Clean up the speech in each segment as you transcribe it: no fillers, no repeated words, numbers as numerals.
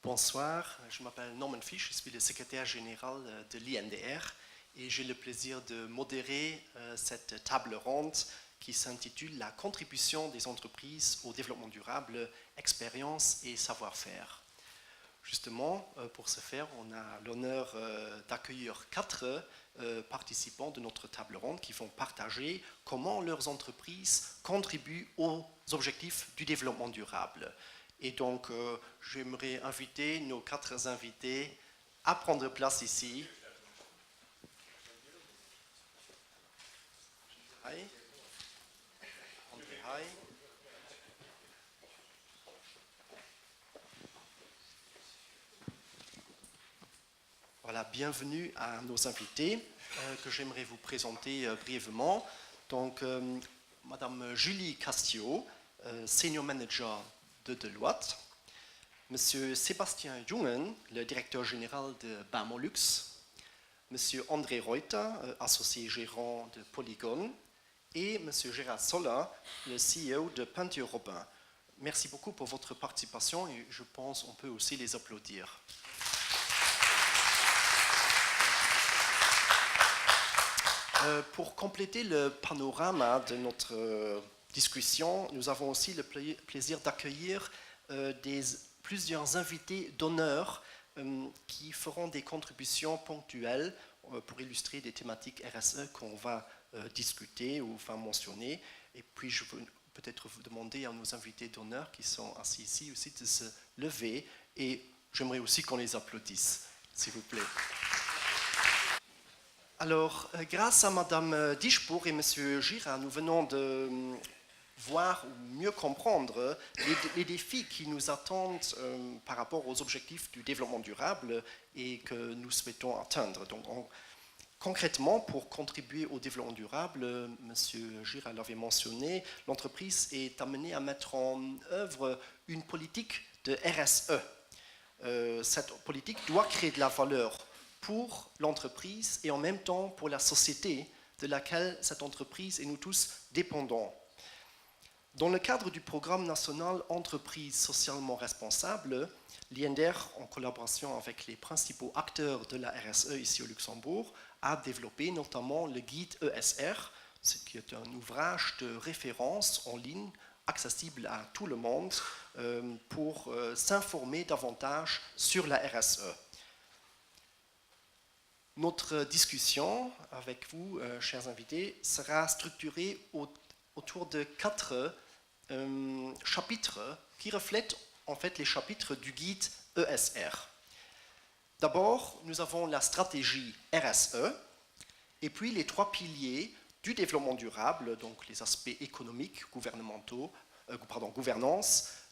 Bonsoir, je m'appelle Norman Fish, je suis le secrétaire général de l'INDR et j'ai le plaisir de modérer cette table ronde qui s'intitule « La contribution des entreprises au développement durable, expérience et savoir-faire ». Justement, pour ce faire, on a l'honneur d'accueillir 4 participants de notre table ronde qui vont partager comment leurs entreprises contribuent aux objectifs du développement durable. Et donc, j'aimerais inviter nos 4 invités à prendre place ici. Hi. André, hi. Voilà, bienvenue à nos invités que j'aimerais vous présenter brièvement. Donc, Madame Julie Castillo, Senior Manager de Deloitte, Monsieur Sébastien Jungen, le directeur général de Bamolux, Monsieur André Reuter, associé gérant de Polygon, et Monsieur Gérard Sola, le CEO de Peinture Robin. Merci beaucoup pour votre participation et je pense qu'on peut aussi les applaudir. Pour compléter le panorama de notre discussion, nous avons aussi le plaisir d'accueillir plusieurs invités d'honneur qui feront des contributions ponctuelles pour illustrer des thématiques RSE qu'on va discuter ou enfin mentionner. Et puis je veux peut-être vous demander à nos invités d'honneur qui sont assis ici aussi de se lever et j'aimerais aussi qu'on les applaudisse, s'il vous plaît. Alors, grâce à Madame Dischbourg et Monsieur Girard, nous venons de voir ou mieux comprendre les défis qui nous attendent par rapport aux objectifs du développement durable et que nous souhaitons atteindre. Donc, concrètement, pour contribuer au développement durable, Monsieur Girard l'avait mentionné, l'entreprise est amenée à mettre en œuvre une politique de RSE. Cette politique doit créer de la valeur pour l'entreprise et en même temps pour la société de laquelle cette entreprise et nous tous dépendons. Dans le cadre du programme national Entreprises socialement responsables, l'INDR, en collaboration avec les principaux acteurs de la RSE ici au Luxembourg, a développé notamment le guide ESR, ce qui est un ouvrage de référence en ligne accessible à tout le monde pour s'informer davantage sur la RSE. Notre discussion avec vous, chers invités, sera structurée autour de 4 chapitres qui reflètent en fait les chapitres du guide ESR. D'abord, nous avons la stratégie RSE et puis les 3 piliers du développement durable, donc les aspects économiques, gouvernance,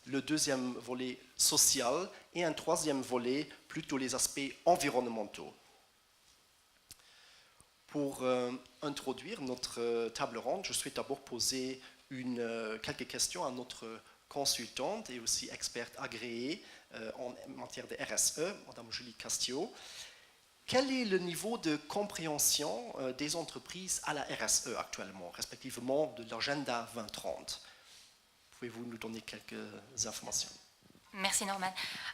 le 2e volet social et un 3e volet plutôt les aspects environnementaux. Pour introduire notre table ronde, je souhaite d'abord poser quelques questions à notre consultante et aussi experte agréée en matière de RSE, Madame Julie Castillo. Quel est le niveau de compréhension des entreprises à la RSE actuellement, respectivement de l'agenda 2030 ? Pouvez-vous nous donner quelques informations ? Merci Norman.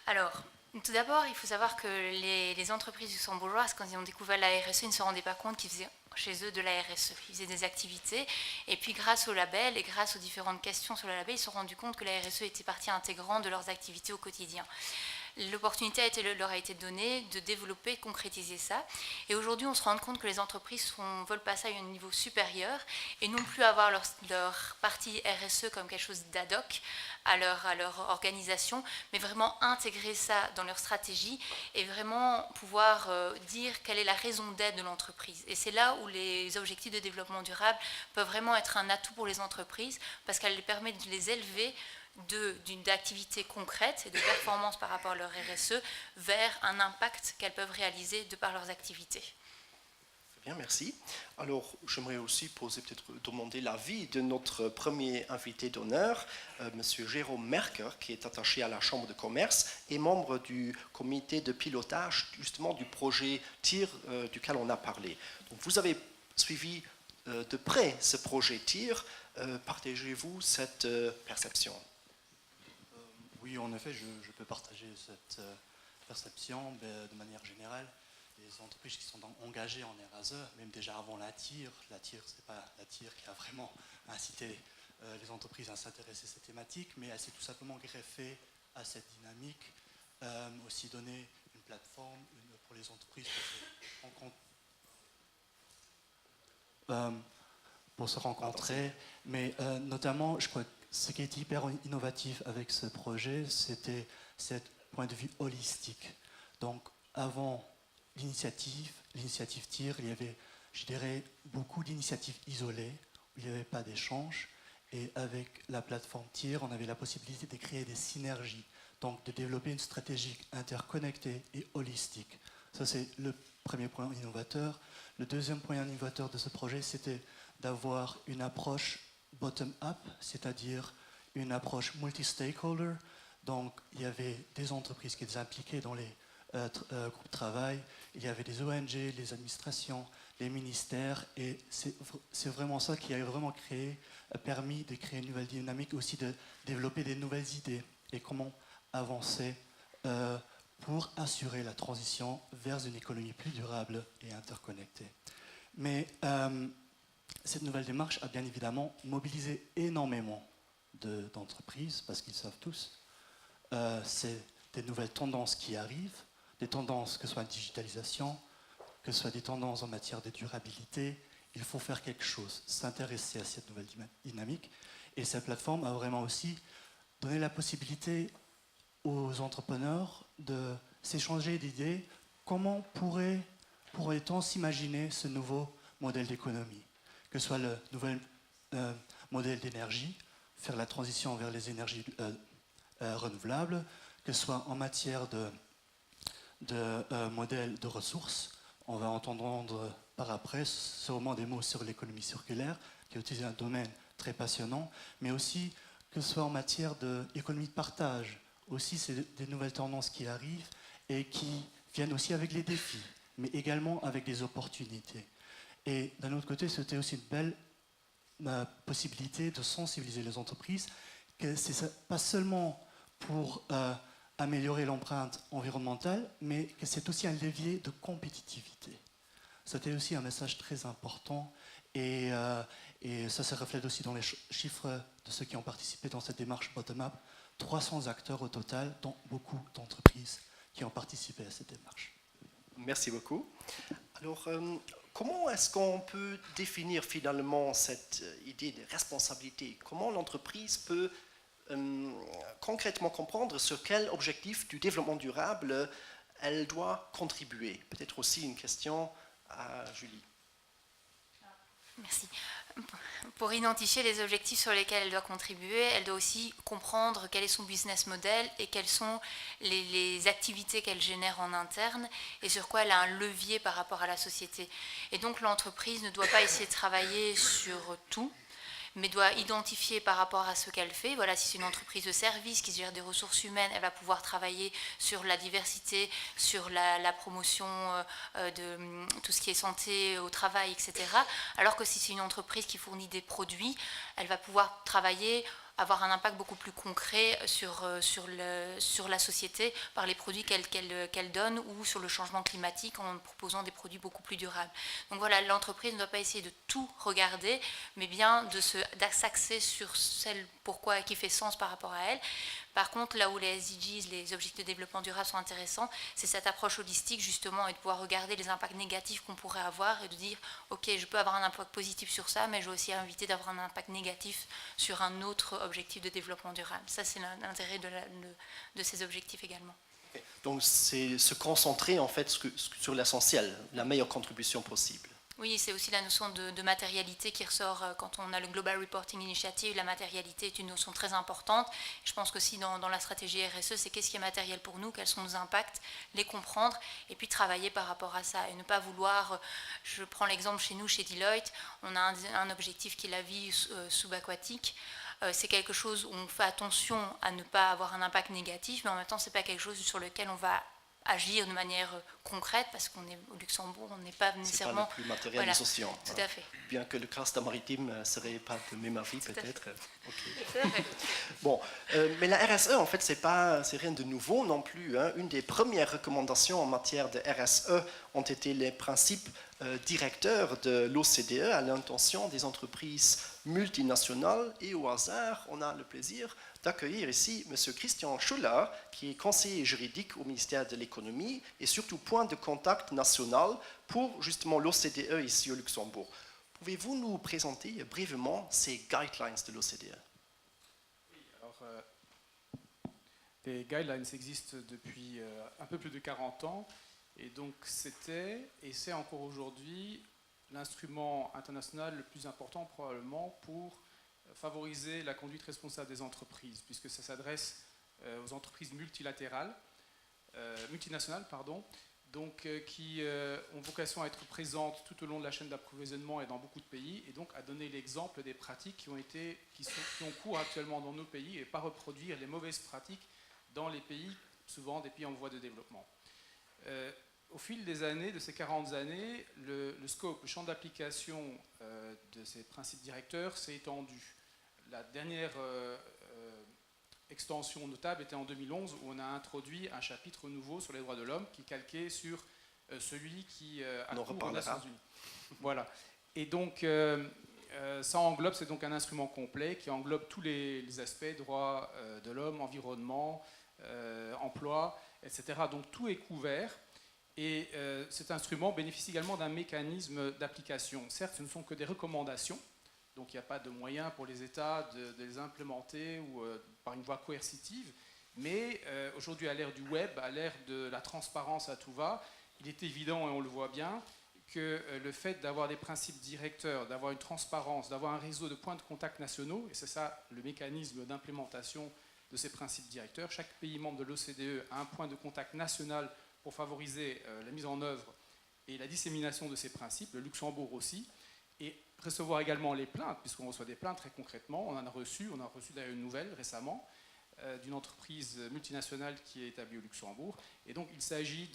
Alors, tout d'abord, il faut savoir que les entreprises luxembourgeoises, quand ils ont découvert la RSE, ils ne se rendaient pas compte qu'ils faisaient chez eux de la RSE. Ils faisaient des activités et puis grâce au label et grâce aux différentes questions sur le label, ils se sont rendus compte que la RSE était partie intégrante de leurs activités au quotidien. L'opportunité leur a été donnée de développer, de concrétiser ça. Et aujourd'hui, on se rend compte que les entreprises veulent passer à un niveau supérieur et non plus avoir leur partie RSE comme quelque chose d'ad hoc à leur organisation, mais vraiment intégrer ça dans leur stratégie et vraiment pouvoir dire quelle est la raison d'être de l'entreprise. Et c'est là où les objectifs de développement durable peuvent vraiment être un atout pour les entreprises parce qu'elles les permettent de les élever d'une activité concrète et de performance par rapport à leur RSE vers un impact qu'elles peuvent réaliser de par leurs activités. Bien, merci. Alors, j'aimerais aussi demander l'avis de notre premier invité d'honneur, Monsieur Jérôme Merker, qui est attaché à la Chambre de commerce et membre du comité de pilotage justement du projet TIR duquel on a parlé. Donc, vous avez suivi de près ce projet TIR. Partagez-vous cette perception ? Oui, en effet, je peux partager perception, de manière générale, les entreprises qui sont engagées en RSE, même déjà avant la TIR, c'est pas la TIR qui a vraiment incité les entreprises à s'intéresser à cette thématique, mais elle s'est tout simplement greffée à cette dynamique, aussi donner une plateforme pour les entreprises pour se rencontrer, mais notamment, je crois que ce qui est hyper innovatif avec ce projet, c'était ce point de vue holistique. Donc, avant l'initiative TIR, il y avait, je dirais, beaucoup d'initiatives isolées, où il n'y avait pas d'échange, et avec la plateforme TIR, on avait la possibilité de créer des synergies, donc de développer une stratégie interconnectée et holistique. Ça, c'est le premier point innovateur. Le deuxième point innovateur de ce projet, c'était d'avoir une approche bottom-up, c'est-à-dire une approche multi-stakeholder. Donc, il y avait des entreprises qui étaient impliquées dans les groupes de travail, il y avait des ONG, les administrations, les ministères, et c'est vraiment ça qui a vraiment permis de créer une nouvelle dynamique, aussi de développer des nouvelles idées et comment avancer pour assurer la transition vers une économie plus durable et interconnectée. Mais cette nouvelle démarche a bien évidemment mobilisé énormément d'entreprises, parce qu'ils savent tous, c'est des nouvelles tendances qui arrivent, des tendances que ce soit la digitalisation, que ce soit des tendances en matière de durabilité. Il faut faire quelque chose, s'intéresser à cette nouvelle dynamique. Et cette plateforme a vraiment aussi donné la possibilité aux entrepreneurs de s'échanger d'idées. Comment pourrait-on s'imaginer ce nouveau modèle d'économie, que ce soit le nouvel modèle d'énergie, faire la transition vers les énergies renouvelables, que ce soit en matière de modèle de ressources. On va entendre par après sûrement des mots sur l'économie circulaire, qui est aussi un domaine très passionnant, mais aussi que ce soit en matière d'économie de partage. Aussi, c'est des nouvelles tendances qui arrivent et qui viennent aussi avec les défis, mais également avec des opportunités. Et d'un autre côté, c'était aussi une belle possibilité de sensibiliser les entreprises, que c'est pas seulement pour améliorer l'empreinte environnementale, mais que c'est aussi un levier de compétitivité. C'était aussi un message très important, et ça se reflète aussi dans les chiffres de ceux qui ont participé dans cette démarche bottom-up. 300 acteurs au total, dont beaucoup d'entreprises qui ont participé à cette démarche. Merci beaucoup. Alors, comment est-ce qu'on peut définir finalement cette idée de responsabilité? Comment l'entreprise peut concrètement comprendre sur quel objectif du développement durable elle doit contribuer? Peut-être aussi une question à Julie. Merci. Pour identifier les objectifs sur lesquels elle doit contribuer, elle doit aussi comprendre quel est son business model et quelles sont les activités qu'elle génère en interne et sur quoi elle a un levier par rapport à la société. Et donc l'entreprise ne doit pas essayer de travailler sur tout, mais doit identifier par rapport à ce qu'elle fait. Voilà, si c'est une entreprise de service qui gère des ressources humaines, elle va pouvoir travailler sur la diversité, sur la promotion de tout ce qui est santé au travail, etc. Alors que si c'est une entreprise qui fournit des produits, elle va pouvoir travailler, avoir un impact beaucoup plus concret sur la société par les produits qu'elle donne, ou sur le changement climatique en proposant des produits beaucoup plus durables. Donc voilà, l'entreprise ne doit pas essayer de tout regarder, mais bien s'axer sur celle pourquoi qui fait sens par rapport à elle. Par contre, là où les SDGs, les objectifs de développement durable, sont intéressants, c'est cette approche holistique justement, et de pouvoir regarder les impacts négatifs qu'on pourrait avoir et de dire ok, je peux avoir un impact positif sur ça, mais je vais aussi éviter d'avoir un impact négatif sur un autre objectif de développement durable. Ça, c'est l'intérêt de ces objectifs également. Donc c'est se concentrer en fait sur l'essentiel, la meilleure contribution possible. Oui, c'est aussi la notion de matérialité qui ressort quand on a le Global Reporting Initiative. La matérialité est une notion très importante. Je pense qu'aussi dans la stratégie RSE, c'est qu'est-ce qui est matériel pour nous, quels sont nos impacts, les comprendre et puis travailler par rapport à ça. Et ne pas vouloir, je prends l'exemple chez nous, chez Deloitte, on a un objectif qui est la vie subaquatique. C'est quelque chose où on fait attention à ne pas avoir un impact négatif, mais en même temps, ce n'est pas quelque chose sur lequel on va agir de manière concrète, parce qu'on est au Luxembourg, on n'est pas nécessairement... C'est pas le plus matériel des océans. Tout à fait. Bien que le cluster maritime ne serait pas de même avis, peut-être. Tout à fait. Bon, mais la RSE, en fait, c'est rien de nouveau non plus. Hein. Une des premières recommandations en matière de RSE ont été les principes directeurs de l'OCDE à l'intention des entreprises multinationales. Et au hasard, on a le plaisir d'accueillir ici M. Christian Schuller, qui est conseiller juridique au ministère de l'économie et surtout point de contact national pour justement l'OCDE ici au Luxembourg. Pouvez-vous nous présenter brièvement ces guidelines de l'OCDE? Oui, alors les guidelines existent depuis un peu plus de 40 ans et donc c'était et c'est encore aujourd'hui l'instrument international le plus important probablement pour favoriser la conduite responsable des entreprises, puisque ça s'adresse aux entreprises multilatérales, multinationales, donc qui ont vocation à être présentes tout au long de la chaîne d'approvisionnement et dans beaucoup de pays, et donc à donner l'exemple des pratiques qui ont cours actuellement dans nos pays, et pas reproduire les mauvaises pratiques dans les pays, souvent des pays en voie de développement. Au fil des années, de ces 40 années, le scope, le champ d'application de ces principes directeurs s'est étendu. La dernière extension notable était en 2011 où on a introduit un chapitre nouveau sur les droits de l'homme qui est calqué sur celui qui a cours aux Nations Unies. Voilà. Et donc ça englobe, c'est donc un instrument complet qui englobe tous les aspects droits de l'homme, environnement, emploi, etc. Donc tout est couvert. Et cet instrument bénéficie également d'un mécanisme d'application. Certes, ce ne sont que des recommandations. Donc il n'y a pas de moyen pour les États de les implémenter ou par une voie coercitive. Mais aujourd'hui, à l'ère du web, à l'ère de la transparence à tout va, il est évident, et on le voit bien, que le fait d'avoir des principes directeurs, d'avoir une transparence, d'avoir un réseau de points de contact nationaux, et c'est ça le mécanisme d'implémentation de ces principes directeurs, chaque pays membre de l'OCDE a un point de contact national pour favoriser la mise en œuvre et la dissémination de ces principes, le Luxembourg aussi, et recevoir également les plaintes, puisqu'on reçoit des plaintes très concrètement. On a reçu d'ailleurs une nouvelle récemment d'une entreprise multinationale qui est établie au Luxembourg. Et donc il s'agit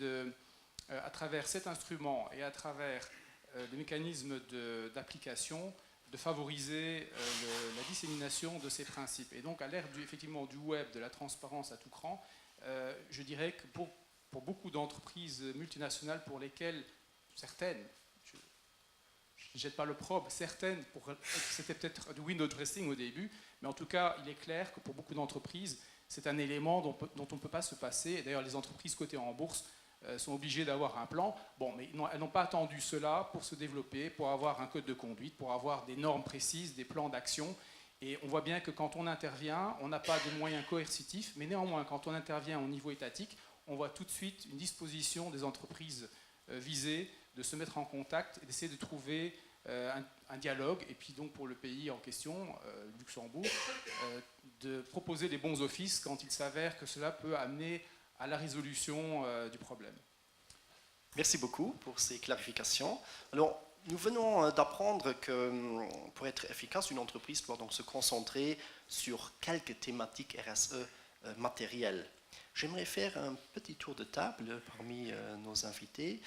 à travers cet instrument et à travers le mécanisme d'application, de favoriser la dissémination de ces principes. Et donc à l'ère effectivement du web, de la transparence à tout cran, je dirais que pour beaucoup d'entreprises multinationales pour lesquelles certaines, je ne jette pas l'opprobre, certaines, c'était peut-être du window dressing au début, mais en tout cas, il est clair que pour beaucoup d'entreprises, c'est un élément dont on ne peut pas se passer. Et d'ailleurs, les entreprises cotées en bourse sont obligées d'avoir un plan. Bon, mais elles n'ont pas attendu cela pour se développer, pour avoir un code de conduite, pour avoir des normes précises, des plans d'action. Et on voit bien que quand on intervient, on n'a pas de moyens coercitifs, mais néanmoins, quand on intervient au niveau étatique, on voit tout de suite une disposition des entreprises visées de se mettre en contact et d'essayer de trouver un dialogue, et puis donc pour le pays en question, Luxembourg, de proposer les bons offices quand il s'avère que cela peut amener à la résolution du problème. Merci beaucoup pour ces clarifications. Alors, nous venons d'apprendre que pour être efficace, une entreprise doit donc se concentrer sur quelques thématiques RSE matérielles. J'aimerais faire un petit tour de table parmi nos invités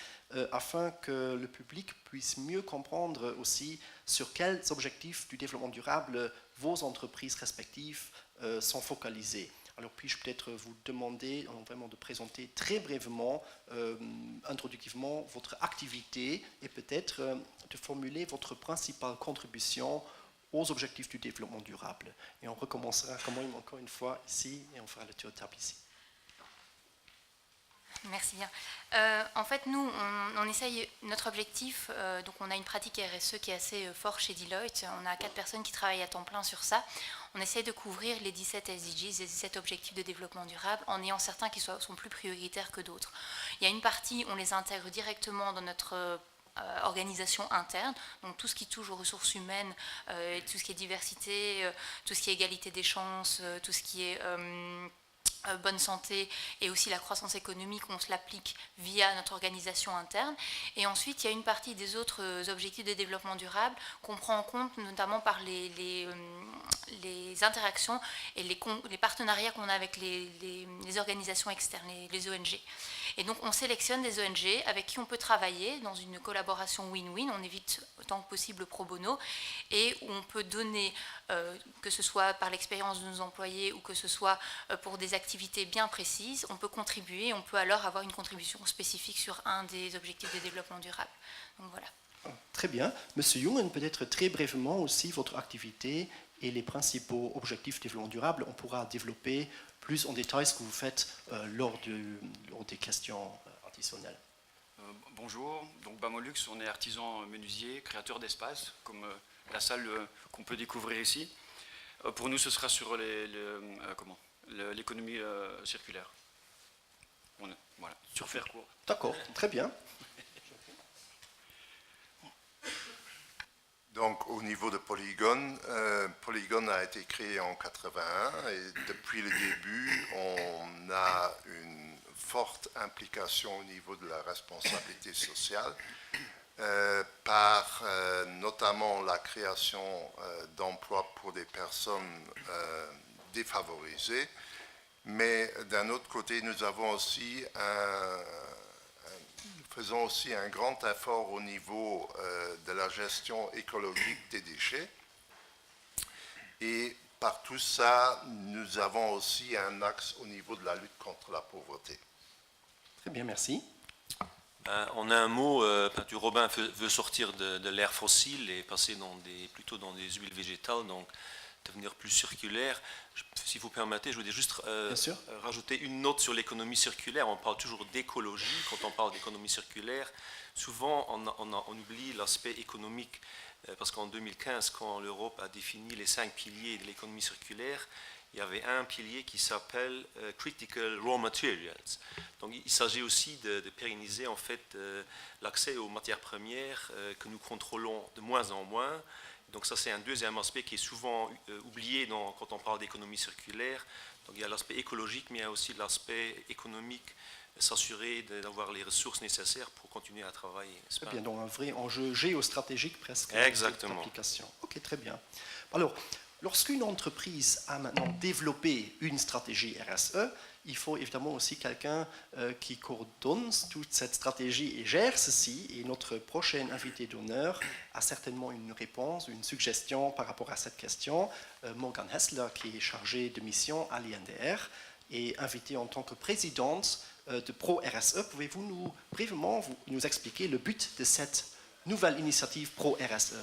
afin que le public puisse mieux comprendre aussi sur quels objectifs du développement durable vos entreprises respectives sont focalisées. Alors puis-je peut-être vous demander vraiment de présenter très brièvement, introductivement, votre activité et peut-être de formuler votre principale contribution aux objectifs du développement durable. Et on recommencera encore une fois ici et on fera le tour de table ici. Merci bien. En fait, nous, on essaye, notre objectif, donc on a une pratique RSE qui est assez forte chez Deloitte, on a 4 personnes qui travaillent à temps plein sur ça. On essaye de couvrir les 17 SDGs, les 17 objectifs de développement durable, en ayant certains qui sont plus prioritaires que d'autres. Il y a une partie, on les intègre directement dans notre organisation interne, donc tout ce qui touche aux ressources humaines, tout ce qui est diversité, tout ce qui est égalité des chances, tout ce qui est bonne santé et aussi la croissance économique, on se l'applique via notre organisation interne. Et ensuite, il y a une partie des autres objectifs de développement durable qu'on prend en compte notamment par les interactions et les partenariats qu'on a avec les organisations externes, les ONG. Et donc on sélectionne des ONG avec qui on peut travailler dans une collaboration win-win, on évite autant que possible le pro bono, et où on peut donner, que ce soit par l'expérience de nos employés ou que ce soit pour des activités bien précises, on peut contribuer, on peut alors avoir une contribution spécifique sur un des objectifs de développement durable. Donc voilà. Très bien. Monsieur Jungen, peut-être très brièvement aussi votre activité et les principaux objectifs de développement durable. On pourra développer plus en détail ce que vous faites lors des questions additionnelles. Bonjour, donc Bamolux, on est artisan menuisier, créateur d'espace, comme la salle qu'on peut découvrir ici. Pour nous, ce sera sur l'économie circulaire. Voilà, sur faire court. D'accord, très bien. Donc, au niveau de Polygon, Polygon a été créé en 1981 et depuis le début, on a une forte implication au niveau de la responsabilité sociale par notamment la création d'emplois pour des personnes défavorisées. Mais d'un autre côté, nous avons aussi faisons aussi un grand effort au niveau de la gestion écologique des déchets. Et par tout ça, nous avons aussi un axe au niveau de la lutte contre la pauvreté. Très bien, merci. En un mot, Peinture Robin veut sortir de l'ère fossile et passer plutôt dans des huiles végétales, donc devenir plus circulaire. Si vous permettez, je voudrais juste rajouter une note sur l'économie circulaire. On parle toujours d'écologie. Quand on parle d'économie circulaire, souvent on oublie l'aspect économique, parce qu'en 2015, quand l'Europe a défini les 5 piliers de l'économie circulaire, il y avait un pilier qui s'appelle Critical Raw Materials. Donc il s'agit aussi de pérenniser en fait l'accès aux matières premières que nous contrôlons de moins en moins. Donc ça, c'est un deuxième aspect qui est souvent oublié quand on parle d'économie circulaire. Donc il y a l'aspect écologique, mais il y a aussi l'aspect économique, s'assurer d'avoir les ressources nécessaires pour continuer à travailler. Très bien, donc un vrai enjeu géostratégique presque. Exactement. Ok, très bien. Alors, lorsqu'une entreprise a maintenant développé une stratégie RSE, il faut évidemment aussi quelqu'un qui coordonne toute cette stratégie et gère ceci. Et notre prochain invité d'honneur a certainement une réponse, une suggestion par rapport à cette question. Morgan Hessler, qui est chargé de mission à l'INDR et invité en tant que présidente de Pro RSE. Pouvez-vous brièvement nous expliquer le but de cette nouvelle initiative Pro RSE?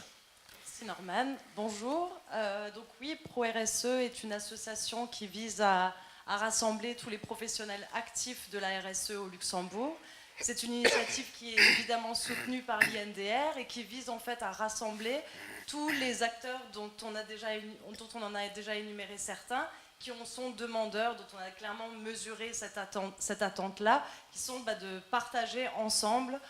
C'est Norman, bonjour. Donc oui, Pro RSE est une association qui vise à rassembler tous les professionnels actifs de la RSE au Luxembourg. C'est une initiative qui est évidemment soutenue par l'INDR et qui vise en fait à rassembler tous les acteurs dont on en a déjà énuméré certains, qui sont demandeurs, dont on a clairement mesuré cette attente-là, qui sont de partager ensemble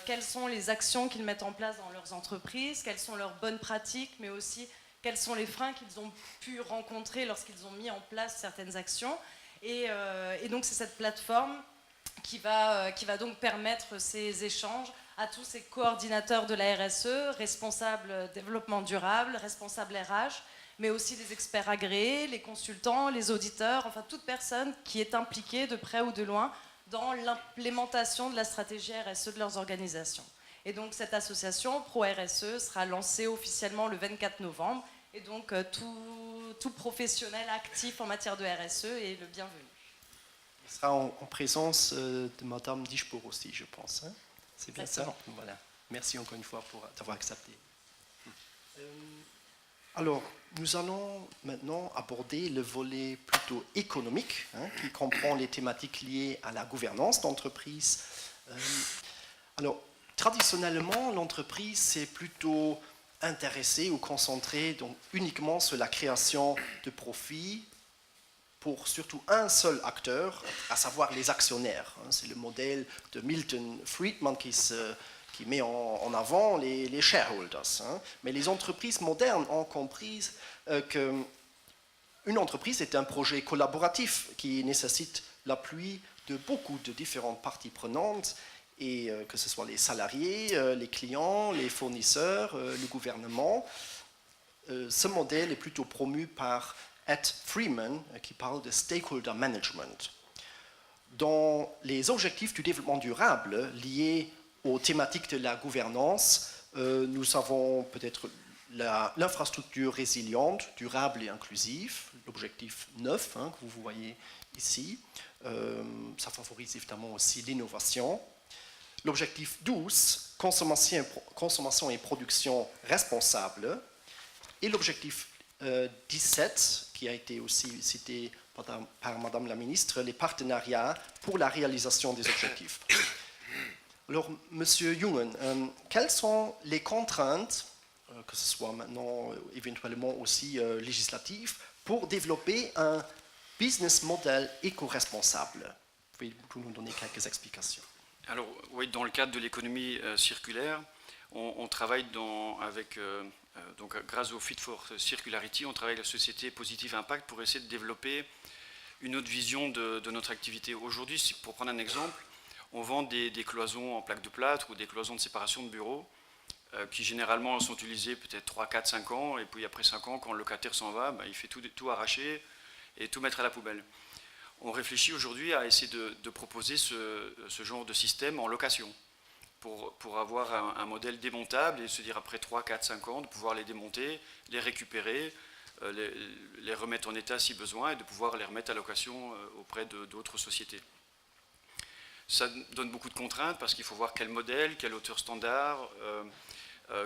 quelles sont les actions qu'ils mettent en place dans leurs entreprises, quelles sont leurs bonnes pratiques, mais aussi quels sont les freins qu'ils ont pu rencontrer lorsqu'ils ont mis en place certaines actions. Et donc c'est cette plateforme qui va donc permettre ces échanges à tous ces coordinateurs de la RSE, responsables développement durable, responsables RH, mais aussi les experts agréés, les consultants, les auditeurs, enfin toute personne qui est impliquée de près ou de loin dans l'implémentation de la stratégie RSE de leurs organisations. Et donc cette association Pro RSE sera lancée officiellement le 24 novembre. Et donc tout professionnel actif en matière de RSE est le bienvenu. Il sera en présence de Madame Dischbourg aussi, je pense. Hein? C'est bien ça. Voilà. Merci encore une fois pour t'avoir accepté. Alors, nous allons maintenant aborder le volet plutôt économique, qui comprend les thématiques liées à la gouvernance d'entreprise. Alors, traditionnellement, l'entreprise, c'est plutôt intéressée ou concentrée donc, uniquement sur la création de profits pour surtout un seul acteur, à savoir les actionnaires. C'est le modèle de Milton Friedman qui met en avant les shareholders. Mais les entreprises modernes ont compris qu'une entreprise est un projet collaboratif qui nécessite l'appui de beaucoup de différentes parties prenantes, et que ce soit les salariés, les clients, les fournisseurs, le gouvernement. Ce modèle est plutôt promu par Ed Freeman, qui parle de stakeholder management. dans les objectifs du développement durable liés aux thématiques de la gouvernance, nous avons peut-être l'infrastructure résiliente, durable et inclusive, l'objectif 9 que vous voyez ici. Ça favorise évidemment aussi l'innovation. L'objectif 12, consommation et production responsable. Et l'objectif 17, qui a été aussi cité par Madame la Ministre, les partenariats pour la réalisation des objectifs. Alors, Monsieur Jungen, quelles sont les contraintes, que ce soit maintenant éventuellement aussi législatives, pour développer un business model éco-responsable? Pouvez-vous nous donner quelques explications? Alors, oui, dans le cadre de l'économie circulaire, on travaille donc, grâce au Fit for Circularity, on travaille avec la société Positive Impact pour essayer de développer une autre vision de notre activité. Aujourd'hui, pour prendre un exemple, on vend des cloisons en plaques de plâtre ou des cloisons de séparation de bureaux qui généralement sont utilisées peut-être 3, 4, 5 ans, et puis après 5 ans, quand le locataire s'en va, il fait tout arracher et tout mettre à la poubelle. On réfléchit aujourd'hui à essayer de proposer ce genre de système en location pour avoir un modèle démontable et se dire après 3, 4, 5 ans de pouvoir les démonter, les récupérer, les remettre en état si besoin et de pouvoir les remettre à location auprès d'autres sociétés. Ça donne beaucoup de contraintes parce qu'il faut voir quel modèle, quelle hauteur standard,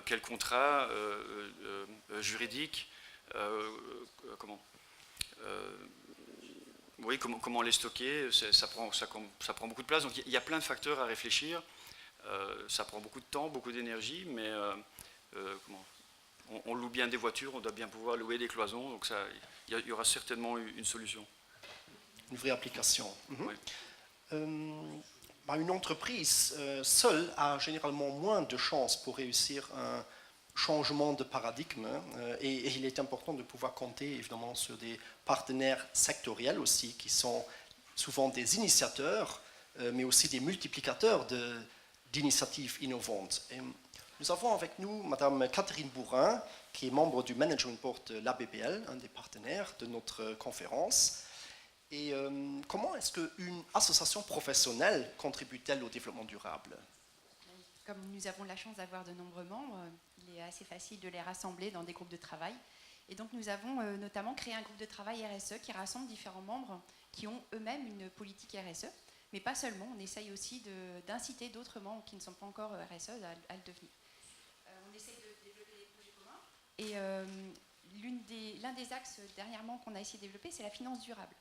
quel contrat juridique, comment les stocker, ça prend beaucoup de place. Donc il y a plein de facteurs à réfléchir. Ça prend beaucoup de temps, beaucoup d'énergie, mais on loue bien des voitures, on doit bien pouvoir louer des cloisons, donc il y aura certainement une solution. Une vraie application. Oui. Une entreprise seule a généralement moins de chances pour réussir un changement de paradigme et il est important de pouvoir compter évidemment sur des partenaires sectoriels aussi qui sont souvent des initiateurs mais aussi des multiplicateurs d'initiatives innovantes. Et nous avons avec nous Madame Catherine Bourrin qui est membre du Management Board de l'ABBL, un des partenaires de notre conférence. Et comment est-ce qu'une association professionnelle contribue-t-elle au développement durable? Comme nous avons la chance d'avoir de nombreux membres, il est assez facile de les rassembler dans des groupes de travail. Et donc nous avons notamment créé un groupe de travail RSE qui rassemble différents membres qui ont eux-mêmes une politique RSE. Mais pas seulement, on essaye aussi d'inciter d'autres membres qui ne sont pas encore RSE à le devenir. On essaye de développer des projets communs. Et l'un des axes dernièrement qu'on a essayé de développer, c'est la finance durable.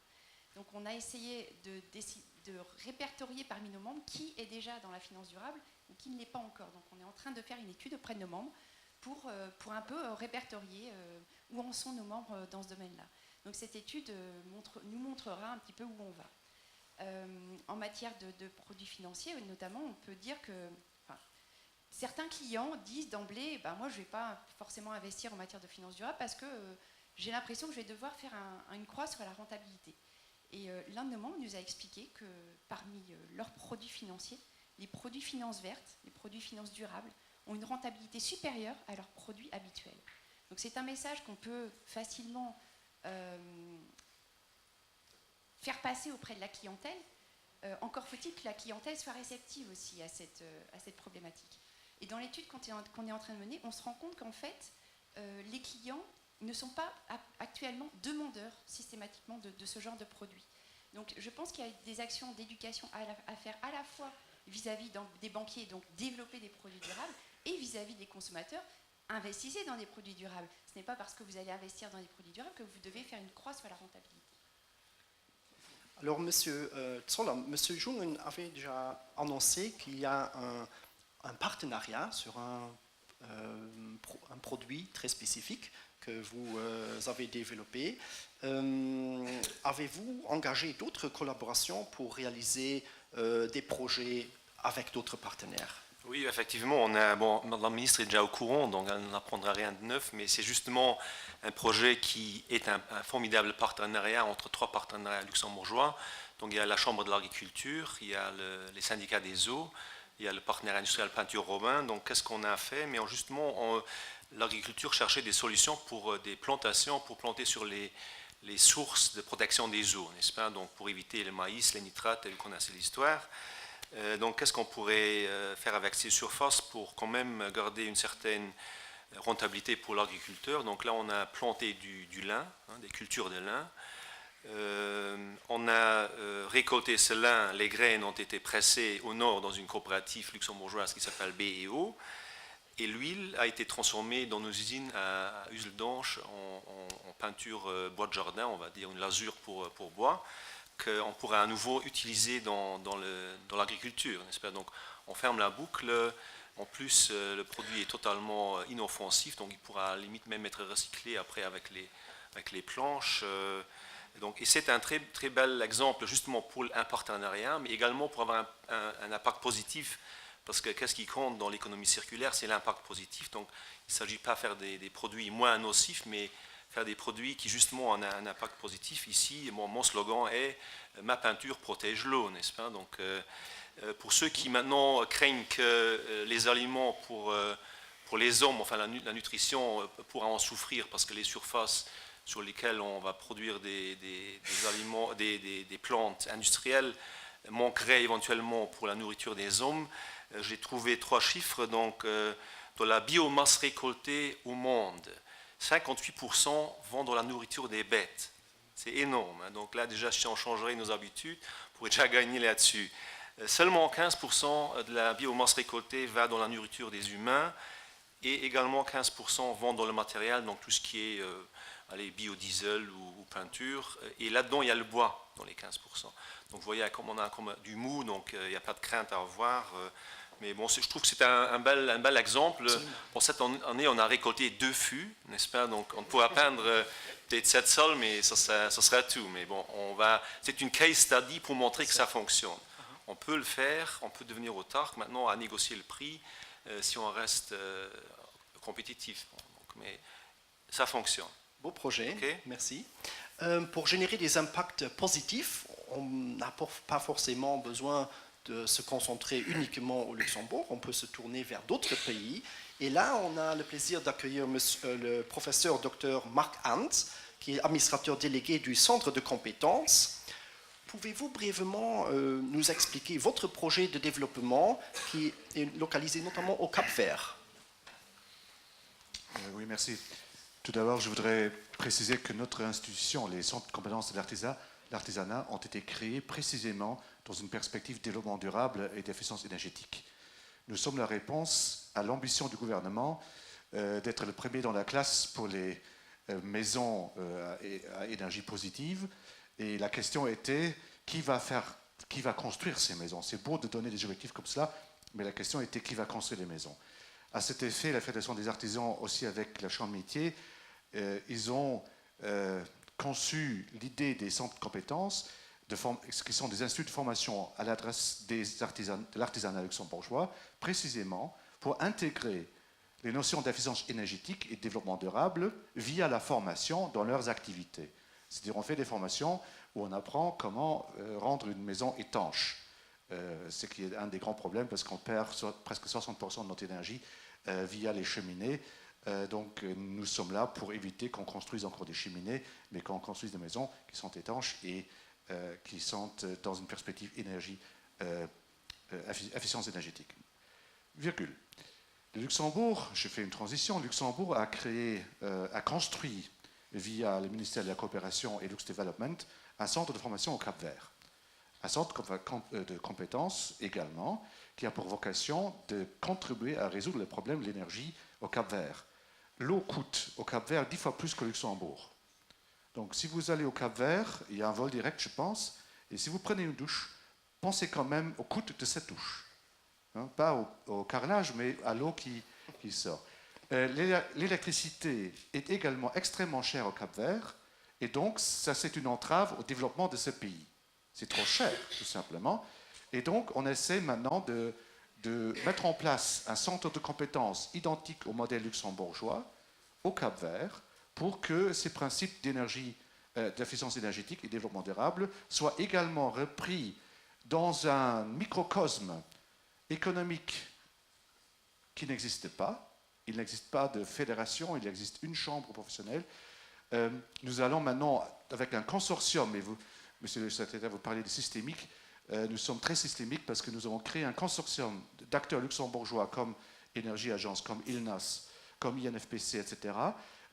Donc on a essayé de répertorier parmi nos membres qui est déjà dans la finance durable ou qui ne l'est pas encore. Donc on est en train de faire une étude auprès de nos membres pour un peu répertorier où en sont nos membres dans ce domaine-là. Donc cette étude nous montrera un petit peu où on va. En matière de produits financiers, notamment, on peut dire que certains clients disent d'emblée moi je ne vais pas forcément investir en matière de finance durable parce que j'ai l'impression que je vais devoir faire une croix sur la rentabilité. Et l'un de nos membres nous a expliqué que parmi leurs produits financiers, les produits finances vertes, les produits finances durables, ont une rentabilité supérieure à leurs produits habituels. Donc c'est un message qu'on peut facilement faire passer auprès de la clientèle. Encore faut-il que la clientèle soit réceptive aussi à cette problématique. Et dans l'étude qu'on est en train de mener, on se rend compte qu'en fait, les clients ne sont pas actuellement demandeurs systématiquement de ce genre de produits. Donc je pense qu'il y a des actions d'éducation à faire à la fois vis-à-vis des banquiers, donc développer des produits durables, et vis-à-vis des consommateurs, investissez dans des produits durables. Ce n'est pas parce que vous allez investir dans des produits durables que vous devez faire une croix sur la rentabilité. Alors, Monsieur Zoller, Monsieur Jungen avait déjà annoncé qu'il y a un partenariat sur un produit très spécifique que vous avez développé. Avez-vous engagé d'autres collaborations pour réaliser des projets avec d'autres partenaires? Oui, effectivement, Madame la ministre est déjà au courant, donc elle n'apprendra rien de neuf, mais c'est justement un projet qui est un formidable partenariat entre 3 partenariats luxembourgeois. Donc il y a la Chambre de l'agriculture, il y a les syndicats des eaux, il y a le partenaire industriel Peinture Robin. Donc qu'est-ce qu'on a fait? Mais justement, l'agriculture cherchait des solutions pour des plantations, pour planter sur les les sources de protection des eaux, n'est-ce pas? Donc pour éviter le maïs, les nitrates, telle qu'on a cette l'histoire. Donc qu'est-ce qu'on pourrait faire avec ces surfaces pour quand même garder une certaine rentabilité pour l'agriculteur? Donc là on a planté du lin, des cultures de lin. On a récolté ce lin, les graines ont été pressées au nord dans une coopérative luxembourgeoise qui s'appelle B&O. Et l'huile a été transformée dans nos usines à Useldange en peinture bois de jardin, on va dire une lasure pour bois, qu'on pourra à nouveau utiliser dans l'agriculture, n'est-ce pas? Donc on ferme la boucle. En plus, le produit est totalement inoffensif, donc il pourra à la limite même être recyclé après avec les planches. Et c'est un très, très bel exemple justement pour un partenariat, mais également pour avoir un impact positif. Parce que qu'est-ce qui compte dans l'économie circulaire, c'est l'impact positif. Donc il ne s'agit pas de faire des produits moins nocifs, mais faire des produits qui justement ont un impact positif. Ici, mon slogan est « Ma peinture protège l'eau », n'est-ce pas? Donc pour ceux qui maintenant craignent que les aliments pour les hommes, enfin la nutrition pourra en souffrir parce que les surfaces sur lesquelles on va produire des aliments, des plantes industrielles manqueraient éventuellement pour la nourriture des hommes. J'ai trouvé 3 chiffres. Donc, de la biomasse récoltée au monde, 58% vont dans la nourriture des bêtes. C'est énorme. Donc là, déjà, si on changerait nos habitudes, on pourrait déjà gagner là-dessus. Seulement 15% de la biomasse récoltée va dans la nourriture des humains et également 15% vont dans le matériel, donc tout ce qui est biodiesel ou peinture. Et là-dedans, il y a le bois dans les 15%. Donc vous voyez, comme on a comme du mou, donc il n'y a pas de crainte à avoir. Mais bon, je trouve que c'est un bel exemple. Pour cette année, on a récolté 2 fûts, n'est-ce pas? Donc on pourra peindre peut-être 7 sols, mais ça sera tout. Mais bon, c'est une case study pour montrer que ça fonctionne. On peut le faire, on peut devenir autarque. Maintenant, à négocier le prix si on reste compétitif. Mais ça fonctionne. Beau projet, Okay. Merci. Pour générer des impacts positifs, on n'a pas forcément besoin de se concentrer uniquement au Luxembourg, on peut se tourner vers d'autres pays. Et là, on a le plaisir d'accueillir le professeur Dr Marc Ant, qui est administrateur délégué du Centre de compétences. Pouvez-vous brièvement nous expliquer votre projet de développement qui est localisé notamment au Cap-Vert? Oui, merci. Tout d'abord, je voudrais préciser que notre institution, les centres de compétences de l'artisanat, ont été créés précisément dans une perspective de développement durable et d'efficience énergétique. Nous sommes la réponse à l'ambition du gouvernement d'être le premier dans la classe pour les maisons à énergie positive. Et la question était, qui va construire ces maisons? C'est beau de donner des objectifs comme cela, mais la question était, qui va construire les maisons? À cet effet, la Fédération des artisans, aussi avec la Chambre de métier, ils ont conçu l'idée des centres de compétences, qui sont des instituts de formation à l'adresse de l'artisanat luxembourgeois, précisément pour intégrer les notions d'efficience énergétique et de développement durable via la formation dans leurs activités. C'est-à-dire on fait des formations où on apprend comment rendre une maison étanche, ce qui est un des grands problèmes parce qu'on perd presque 60% de notre énergie via les cheminées. Donc nous sommes là pour éviter qu'on construise encore des cheminées, mais qu'on construise des maisons qui sont étanches et qui sont dans une perspective efficience énergétique. Virgule. Le Luxembourg, je fais une transition, le Luxembourg a construit via le ministère de la Coopération et Lux Development un centre de formation au Cap-Vert. Un centre de compétences également qui a pour vocation de contribuer à résoudre le problème de l'énergie au Cap-Vert. L'eau coûte au Cap-Vert 10 fois plus qu'au Luxembourg. Donc si vous allez au Cap-Vert, il y a un vol direct, je pense, et si vous prenez une douche, pensez quand même au coût de cette douche. Hein, pas au carrelage, mais à l'eau qui sort. L'électricité est également extrêmement chère au Cap-Vert, et donc ça c'est une entrave au développement de ce pays. C'est trop cher, tout simplement. Et donc on essaie maintenant de mettre en place un centre de compétences identique au modèle luxembourgeois au Cap-Vert pour que ces principes d'efficience énergétique et développement durable soient également repris dans un microcosme économique qui n'existe pas. Il n'existe pas de fédération, il existe une chambre professionnelle Nous allons maintenant, avec un consortium, et vous, monsieur le secrétaire, vous parlez de systémique, nous sommes très systémiques parce que nous avons créé un consortium d'acteurs luxembourgeois comme Énergie Agence, comme ILNAS, comme INFPC, etc.,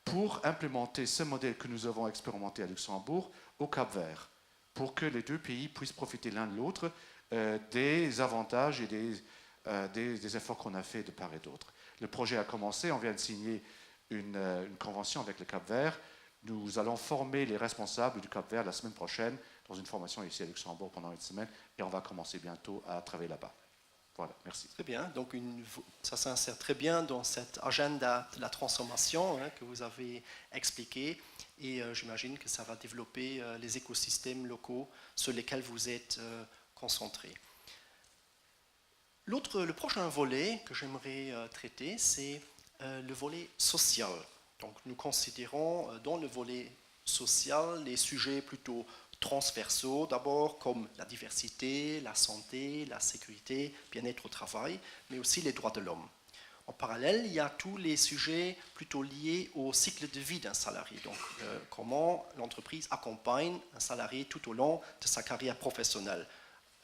pour implémenter ce modèle que nous avons expérimenté à Luxembourg au Cap-Vert, pour que les deux pays puissent profiter l'un de l'autre des avantages et des efforts qu'on a fait de part et d'autre. Le projet a commencé, on vient de signer une convention avec le Cap-Vert. Nous allons former les responsables du Cap-Vert la semaine prochaine dans une formation ici à Luxembourg pendant une semaine et on va commencer bientôt à travailler là-bas. Voilà, merci. Très bien, donc ça s'insère très bien dans cet agenda de la transformation que vous avez expliqué et j'imagine que ça va développer les écosystèmes locaux sur lesquels vous êtes concentrés. Le prochain volet que j'aimerais traiter, c'est le volet social. Donc nous considérons dans le volet social les sujets plutôt transversaux d'abord, comme la diversité, la santé, la sécurité, bien-être au travail, mais aussi les droits de l'homme. En parallèle, il y a tous les sujets plutôt liés au cycle de vie d'un salarié. Donc, comment l'entreprise accompagne un salarié tout au long de sa carrière professionnelle.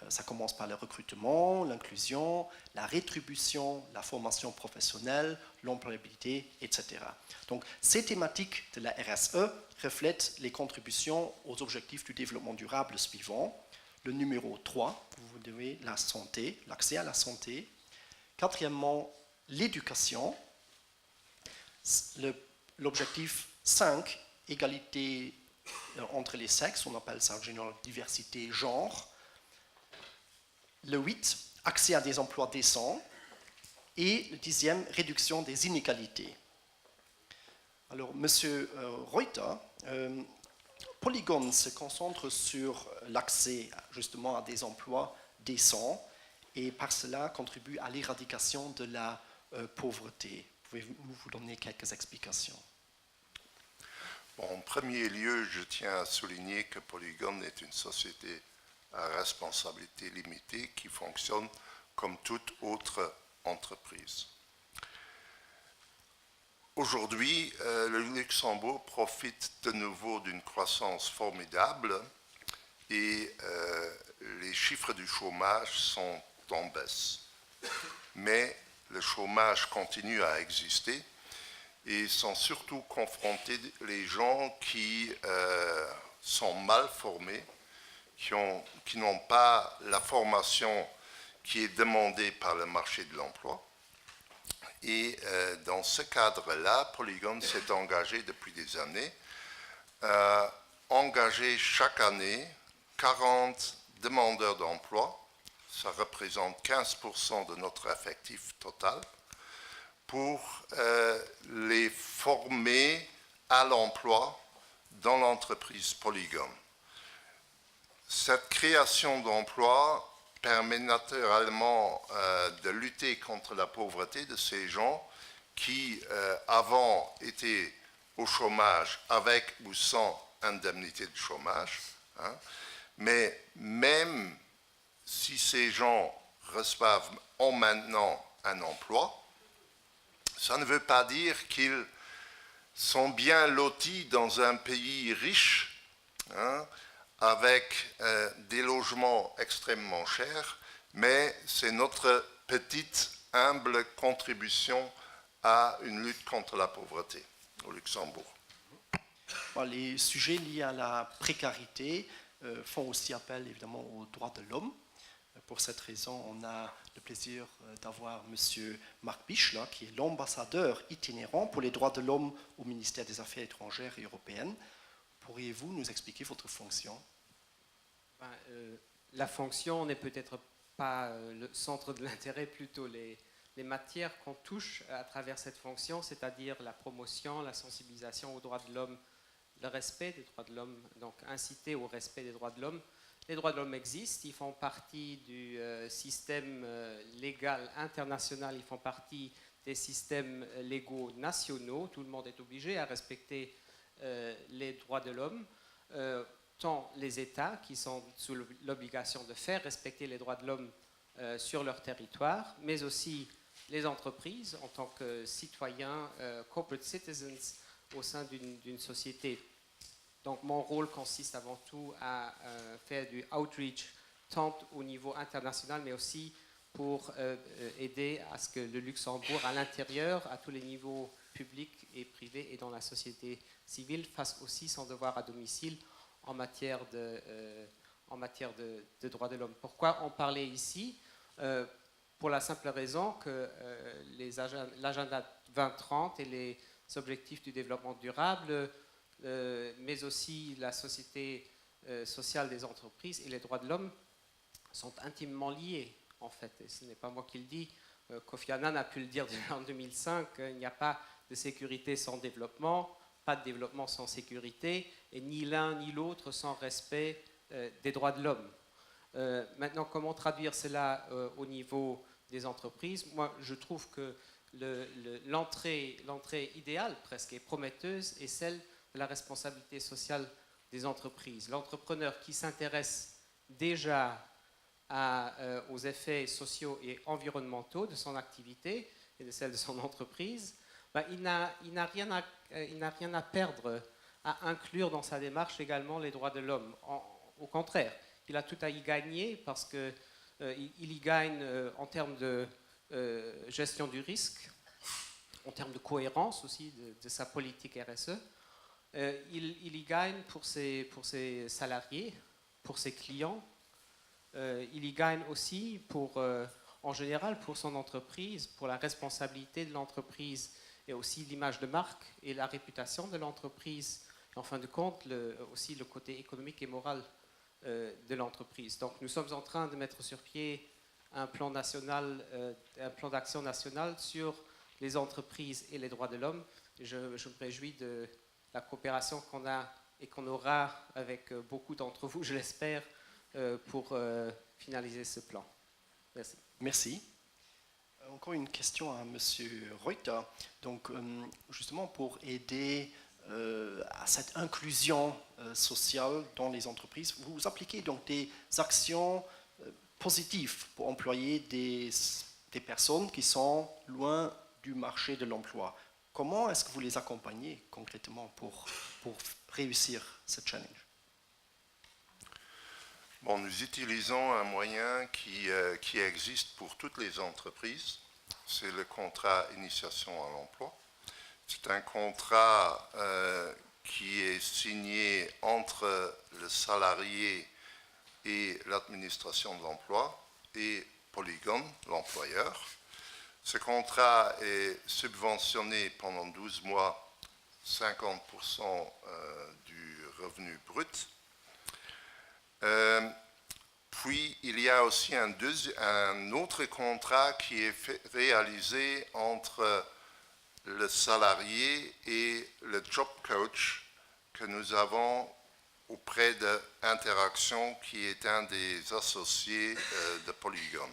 Ça commence par le recrutement, l'inclusion, la rétribution, la formation professionnelle, l'employabilité, etc. Donc, ces thématiques de la RSE reflètent les contributions aux objectifs du développement durable suivants. Le numéro 3, vous devez la santé, l'accès à la santé. Quatrièmement, l'éducation. L'objectif 5, égalité entre les sexes, on appelle ça en général diversité genre. Le 8, accès à des emplois décents. Et le 10e, réduction des inégalités. Alors, Monsieur Reuter, Polygon se concentre sur l'accès justement à des emplois décents et par cela contribue à l'éradication de la pauvreté. Pouvez-vous nous donner quelques explications? Bon, en premier lieu, je tiens à souligner que Polygon est une société à responsabilité limitée qui fonctionne comme toute autre entreprise. Aujourd'hui, le Luxembourg profite de nouveau d'une croissance formidable et les chiffres du chômage sont en baisse. Mais le chômage continue à exister et sont surtout confrontés les gens qui sont mal formés, qui n'ont pas la formation qui est demandée par le marché de l'emploi. Et dans ce cadre-là, Polygon s'est engagé depuis des années à engager chaque année 40 demandeurs d'emploi, ça représente 15% de notre effectif total, pour les former à l'emploi dans l'entreprise Polygon. Cette création d'emplois permet naturellement de lutter contre la pauvreté de ces gens qui avant étaient au chômage avec ou sans indemnité de chômage. Hein. Mais même si ces gens ont maintenant un emploi, ça ne veut pas dire qu'ils sont bien lotis dans un pays riche, hein, avec des logements extrêmement chers, mais c'est notre petite, humble contribution à une lutte contre la pauvreté au Luxembourg. Les sujets liés à la précarité font aussi appel évidemment aux droits de l'homme. Pour cette raison, on a le plaisir d'avoir M. Marc Bichler, qui est l'ambassadeur itinérant pour les droits de l'homme au ministère des Affaires étrangères et européennes. Pourriez-vous nous expliquer votre fonction? La fonction n'est peut-être pas le centre de l'intérêt, plutôt les matières qu'on touche à travers cette fonction, c'est-à-dire la promotion, la sensibilisation aux droits de l'homme, le respect des droits de l'homme, donc inciter au respect des droits de l'homme. Les droits de l'homme existent, ils font partie du système légal international, ils font partie des systèmes légaux nationaux. Tout le monde est obligé à respecter les droits de l'homme, tant les États qui sont sous l'obligation de faire respecter les droits de l'homme sur leur territoire, mais aussi les entreprises en tant que citoyens, corporate citizens, au sein d'une société. Donc mon rôle consiste avant tout à faire du outreach tant au niveau international, mais aussi pour aider à ce que le Luxembourg, à l'intérieur, à tous les niveaux publics et privés et dans la société civile, fasse aussi son devoir à domicile en matière de droits de l'homme. Pourquoi en parler ici? Pour la simple raison que l'agenda 2030 et les objectifs du développement durable, mais aussi la société sociale des entreprises et les droits de l'homme sont intimement liés, en fait. Et ce n'est pas moi qui le dis. Kofi Annan a pu le dire en 2005, il n'y a pas de sécurité sans développement, pas de développement sans sécurité, et ni l'un ni l'autre sans respect des droits de l'homme. Maintenant, comment traduire cela au niveau des entreprises? Moi, je trouve que l'entrée idéale, presque, et prometteuse, est celle de la responsabilité sociale des entreprises. L'entrepreneur qui s'intéresse déjà aux effets sociaux et environnementaux de son activité et de celle de son entreprise, il n'a rien à perdre à inclure dans sa démarche également les droits de l'homme. Au contraire, il a tout à y gagner parce qu'il y gagne en termes de gestion du risque, en termes de cohérence aussi de sa politique RSE. Il y gagne pour ses salariés, pour ses clients. Il y gagne aussi en général pour son entreprise, pour la responsabilité de l'entreprise et aussi l'image de marque et la réputation de l'entreprise. En fin de compte, aussi le côté économique et moral de l'entreprise. Donc nous sommes en train de mettre sur pied un plan d'action national sur les entreprises et les droits de l'homme. Je me réjouis de la coopération qu'on a et qu'on aura avec beaucoup d'entre vous, je l'espère, pour finaliser ce plan. Merci. Merci. Encore une question à M. Reuter. Donc, justement, pour aider à cette inclusion sociale dans les entreprises, vous appliquez donc des actions positives pour employer des personnes qui sont loin du marché de l'emploi. Comment est-ce que vous les accompagnez concrètement pour réussir ce challenge? Bon, nous utilisons un moyen qui existe pour toutes les entreprises, c'est le contrat initiation à l'emploi. C'est un contrat qui est signé entre le salarié et l'administration de l'emploi et Polygon, l'employeur. Ce contrat est subventionné pendant 12 mois, 50% du revenu brut. Puis, il y a aussi un autre contrat qui est réalisé entre le salarié et le job coach que nous avons auprès d'Interaction, qui est un des associés de Polygon.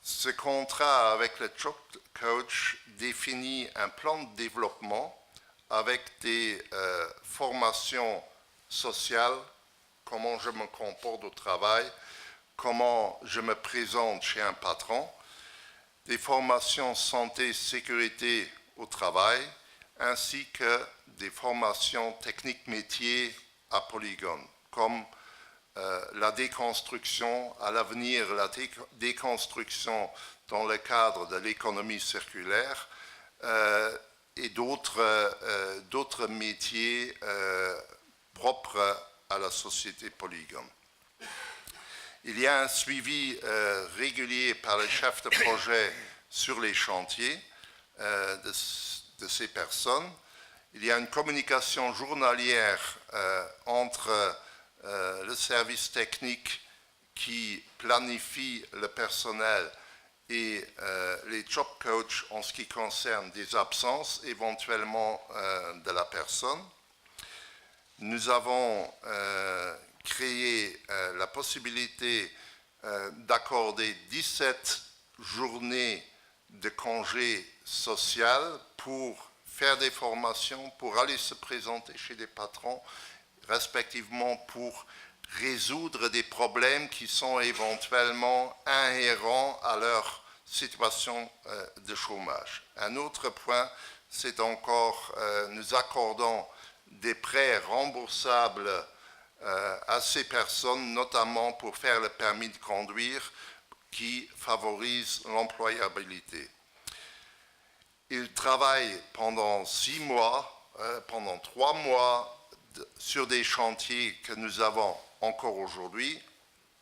Ce contrat avec le job coach définit un plan de développement avec des formations sociales, comment je me comporte au travail, comment je me présente chez un patron, des formations santé, sécurité au travail, ainsi que des formations techniques métiers à Polygon, comme la déconstruction, à l'avenir, la déconstruction dans le cadre de l'économie circulaire et d'autres métiers propres à la société Polygon. Il y a un suivi régulier par les chefs de projet sur les chantiers de ces personnes. Il y a une communication journalière entre le service technique qui planifie le personnel et les job coachs en ce qui concerne des absences éventuellement de la personne. Nous avons créé la possibilité d'accorder 17 journées de congé social pour faire des formations, pour aller se présenter chez des patrons, respectivement pour résoudre des problèmes qui sont éventuellement inhérents à leur situation de chômage. Un autre point, c'est encore, nous accordons des prêts remboursables à ces personnes, notamment pour faire le permis de conduire, qui favorise l'employabilité. Ils travaillent pendant 6 mois, pendant 3 mois, sur des chantiers que nous avons encore aujourd'hui.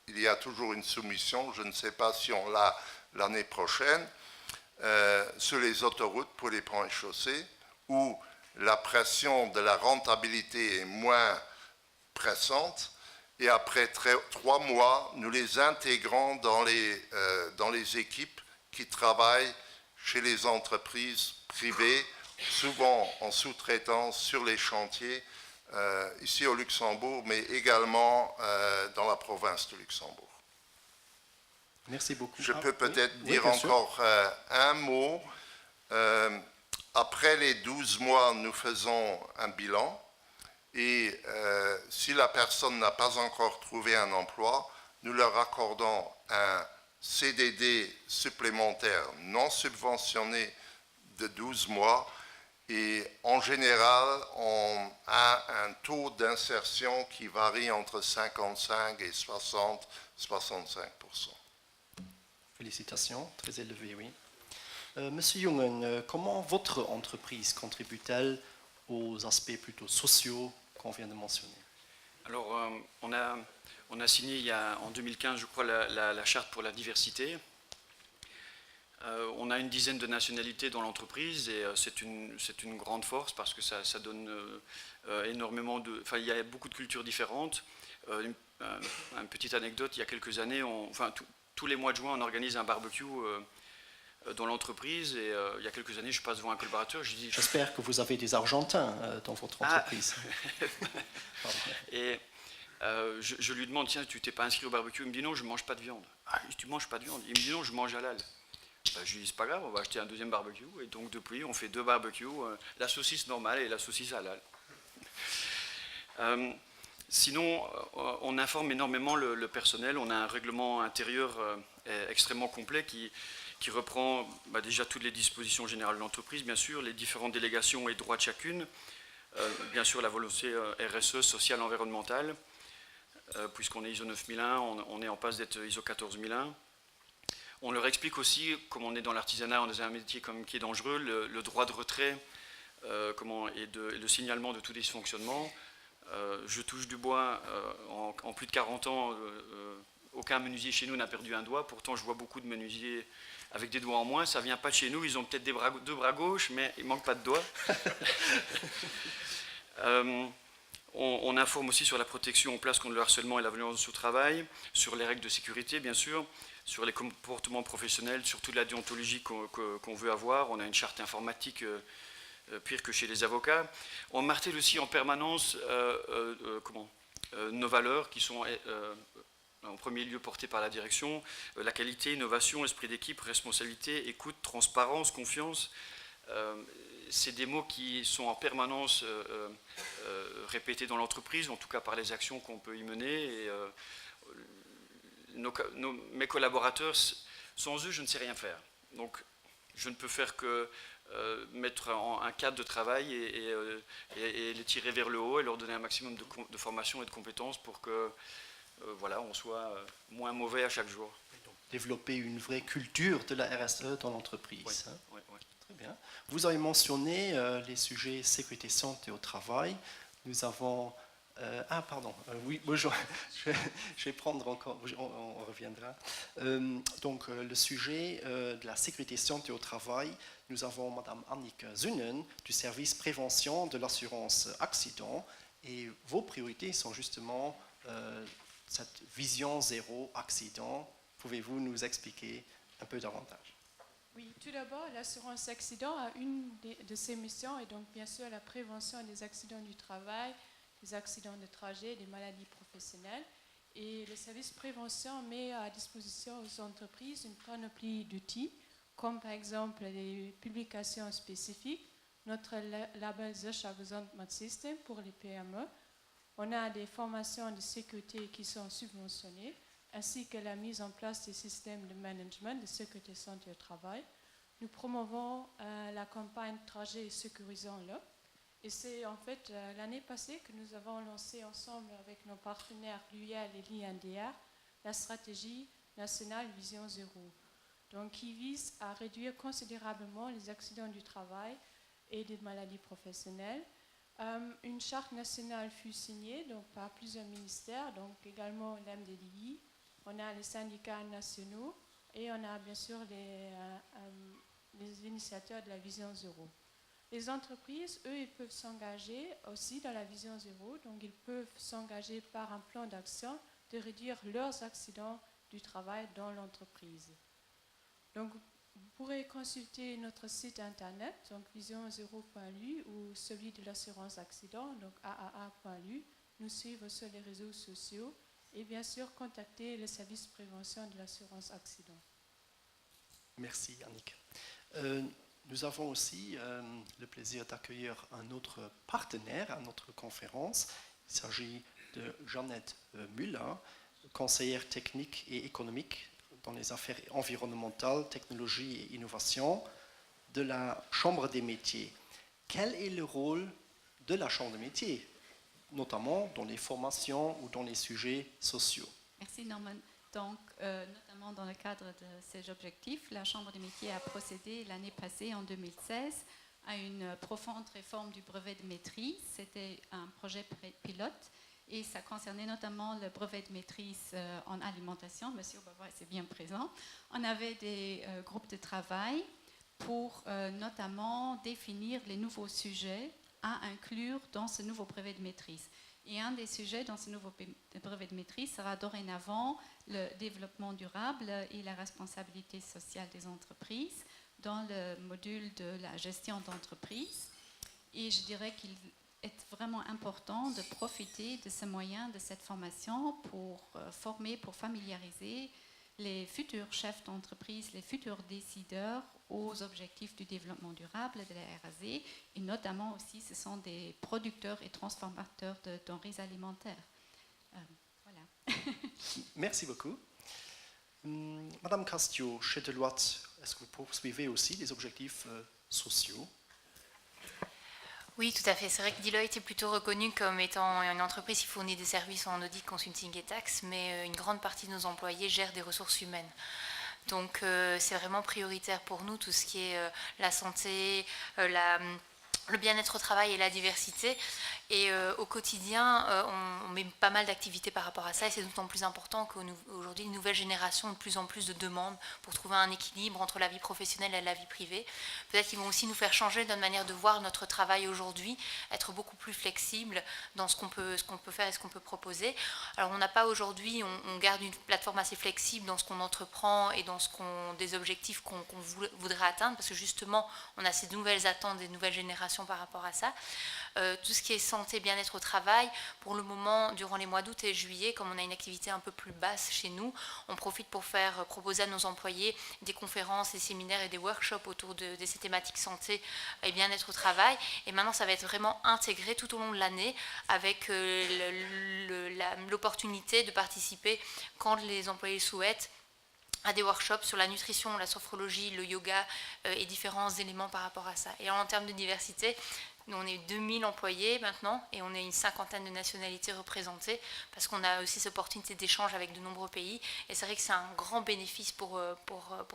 Il y a toujours une soumission, je ne sais pas si on l'a l'année prochaine, sur les autoroutes pour les ponts et chaussées, où la pression de la rentabilité est moins pressante. Et après 3 mois, nous les intégrons dans les équipes qui travaillent chez les entreprises privées, souvent en sous-traitance sur les chantiers, ici au Luxembourg, mais également dans la province du Luxembourg. Merci beaucoup. Je peux peut-être dire oui, encore un mot. Après les 12 mois, nous faisons un bilan. Et si la personne n'a pas encore trouvé un emploi, nous leur accordons un CDD supplémentaire non subventionné de 12 mois. Et en général, on a un taux d'insertion qui varie entre 55 et 60-65%. Félicitations, très élevé, oui. Monsieur Jungen, comment votre entreprise contribue-t-elle aux aspects plutôt sociaux qu'on vient de mentionner? Alors, on a signé en 2015, je crois, la charte pour la diversité. On a une dizaine de nationalités dans l'entreprise et c'est une grande force parce que ça donne énormément de... Enfin, il y a beaucoup de cultures différentes. Une petite anecdote, il y a quelques années, tous les mois de juin, on organise un barbecue dans l'entreprise et il y a quelques années, je passe devant un collaborateur, je dis... J'espère que vous avez des Argentins dans votre entreprise. Et je lui demande, tiens, tu t'es pas inscrit au barbecue? Il me dit non, je ne mange pas de viande. Ah, tu ne manges pas de viande? Il me dit non, je mange halal. Je lui dis, c'est pas grave, on va acheter un deuxième barbecue. Et donc depuis, on fait 2 barbecues, la saucisse normale et la saucisse halal. Sinon, on informe énormément le personnel. On a un règlement intérieur extrêmement complet qui reprend déjà toutes les dispositions générales de l'entreprise, bien sûr, les différentes délégations et droits de chacune, bien sûr la volonté RSE, sociale, environnementale, puisqu'on est ISO 9001, on est en passe d'être ISO 14001. On leur explique aussi, comme on est dans l'artisanat, on est un métier qui est dangereux, le droit de retrait et le signalement de tout dysfonctionnement. Je touche du bois, en plus de 40 ans, aucun menuisier chez nous n'a perdu un doigt. Pourtant, je vois beaucoup de menuisiers avec des doigts en moins. Ça ne vient pas de chez nous, ils ont peut-être 2 bras gauches, mais il ne manque pas de doigts. On informe aussi sur la protection en place contre le harcèlement et la violence au travail, sur les règles de sécurité, bien sûr, sur les comportements professionnels, sur toute la déontologie qu'on veut avoir. On a une charte informatique pire que chez les avocats. On martèle aussi en permanence nos valeurs qui sont en premier lieu portées par la direction, la qualité, innovation, esprit d'équipe, responsabilité, écoute, transparence, confiance. C'est des mots qui sont en permanence répétés dans l'entreprise, en tout cas par les actions qu'on peut y mener. Et, mes collaborateurs, sans eux, je ne sais rien faire. Donc, je ne peux faire que mettre un cadre de travail et les tirer vers le haut et leur donner un maximum de formation et de compétences pour que on soit moins mauvais à chaque jour. Donc, développer une vraie culture de la RSE dans l'entreprise. Oui, hein. oui. Très bien. Vous avez mentionné les sujets sécurité santé au travail. Nous avons... oui, je vais prendre encore, on reviendra. Donc, le sujet de la sécurité santé au travail, nous avons Madame Annick Zunnen du service prévention de l'assurance accident et vos priorités sont justement cette vision zéro accident. Pouvez-vous nous expliquer un peu davantage? Oui, tout d'abord, l'assurance accident a une de ses missions et donc bien sûr la prévention des accidents du travail, des accidents de trajet, des maladies professionnelles. Et le service prévention met à disposition aux entreprises une panoplie d'outils, comme par exemple des publications spécifiques, notre label Sicherheitsmanagement System pour les PME. On a des formations de sécurité qui sont subventionnées, ainsi que la mise en place des systèmes de management de sécurité santé au travail. nous promouvons la campagne Trajet sécurisant l'homme. Et c'est en fait l'année passée que nous avons lancé ensemble avec nos partenaires l'UIL et l'INDR la stratégie nationale Vision Zéro, donc qui vise à réduire considérablement les accidents du travail et des maladies professionnelles. Une charte nationale fut signée donc, par plusieurs ministères, donc également l'MDDI, on a les syndicats nationaux et on a bien sûr les initiateurs de la Vision Zéro. Les entreprises, eux, ils peuvent s'engager aussi dans la Vision Zéro, donc ils peuvent s'engager par un plan d'action de réduire leurs accidents du travail dans l'entreprise. Donc, vous pourrez consulter notre site internet, donc vision0.lu ou celui de l'assurance accident, donc aaa.lu, nous suivre sur les réseaux sociaux et bien sûr contacter le service prévention de l'assurance accident. Merci Yannick. Nous avons aussi le plaisir d'accueillir un autre partenaire à notre conférence. Il s'agit de Jeannette Müller, conseillère technique et économique dans les affaires environnementales, technologie et innovation de la Chambre des métiers. Quel est le rôle de la Chambre des métiers, notamment dans les formations ou dans les sujets sociaux? Merci Norman. Donc, notamment dans le cadre de ces objectifs, la Chambre des métiers a procédé l'année passée, en 2016, à une profonde réforme du brevet de maîtrise. C'était un projet pilote et ça concernait notamment le brevet de maîtrise en alimentation. Monsieur Bavois est bien présent. On avait des groupes de travail pour notamment définir les nouveaux sujets à inclure dans ce nouveau brevet de maîtrise. Et un des sujets dans ce nouveau brevet de maîtrise sera dorénavant le développement durable et la responsabilité sociale des entreprises dans le module de la gestion d'entreprise. Et je dirais qu'il est vraiment important de profiter de ce moyen, de cette formation pour former, pour familiariser les futurs chefs d'entreprise, les futurs décideurs aux objectifs du développement durable de la RAZ, et notamment aussi ce sont des producteurs et transformateurs de denrées alimentaires. Voilà. Merci beaucoup. Madame Castio, chez Deloitte, est-ce que vous poursuivez aussi les objectifs sociaux? Oui, tout à fait. C'est vrai que Deloitte est plutôt reconnu comme étant une entreprise qui fournit des services en audit, consulting et taxes, mais une grande partie de nos employés gèrent des ressources humaines. Donc c'est vraiment prioritaire pour nous, tout ce qui est la santé, le bien-être au travail et la diversité. Et au quotidien, on met pas mal d'activités par rapport à ça, et c'est d'autant plus important qu'aujourd'hui, une nouvelle génération a de plus en plus de demandes pour trouver un équilibre entre la vie professionnelle et la vie privée. Peut-être qu'ils vont aussi nous faire changer notre manière de voir notre travail aujourd'hui, être beaucoup plus flexible dans ce qu'on peut faire et ce qu'on peut proposer. Alors on n'a pas aujourd'hui, on garde une plateforme assez flexible dans ce qu'on entreprend et dans des objectifs qu'on voudrait atteindre, parce que justement, on a ces nouvelles attentes des nouvelles générations par rapport à ça. Tout ce qui est santé, bien-être au travail, pour le moment, durant les mois d'août et juillet, comme on a une activité un peu plus basse chez nous, on profite pour faire proposer à nos employés des conférences, des séminaires et des workshops autour de ces thématiques santé et bien-être au travail. Et maintenant, ça va être vraiment intégré tout au long de l'année avec l'opportunité de participer quand les employés souhaitent à des workshops sur la nutrition, la sophrologie, le yoga et différents éléments par rapport à ça. Et en termes de diversité, nous, on est 2000 employés maintenant et on est une 50aine de nationalités représentées parce qu'on a aussi cette opportunité d'échange avec de nombreux pays. Et c'est vrai que c'est un grand bénéfice pour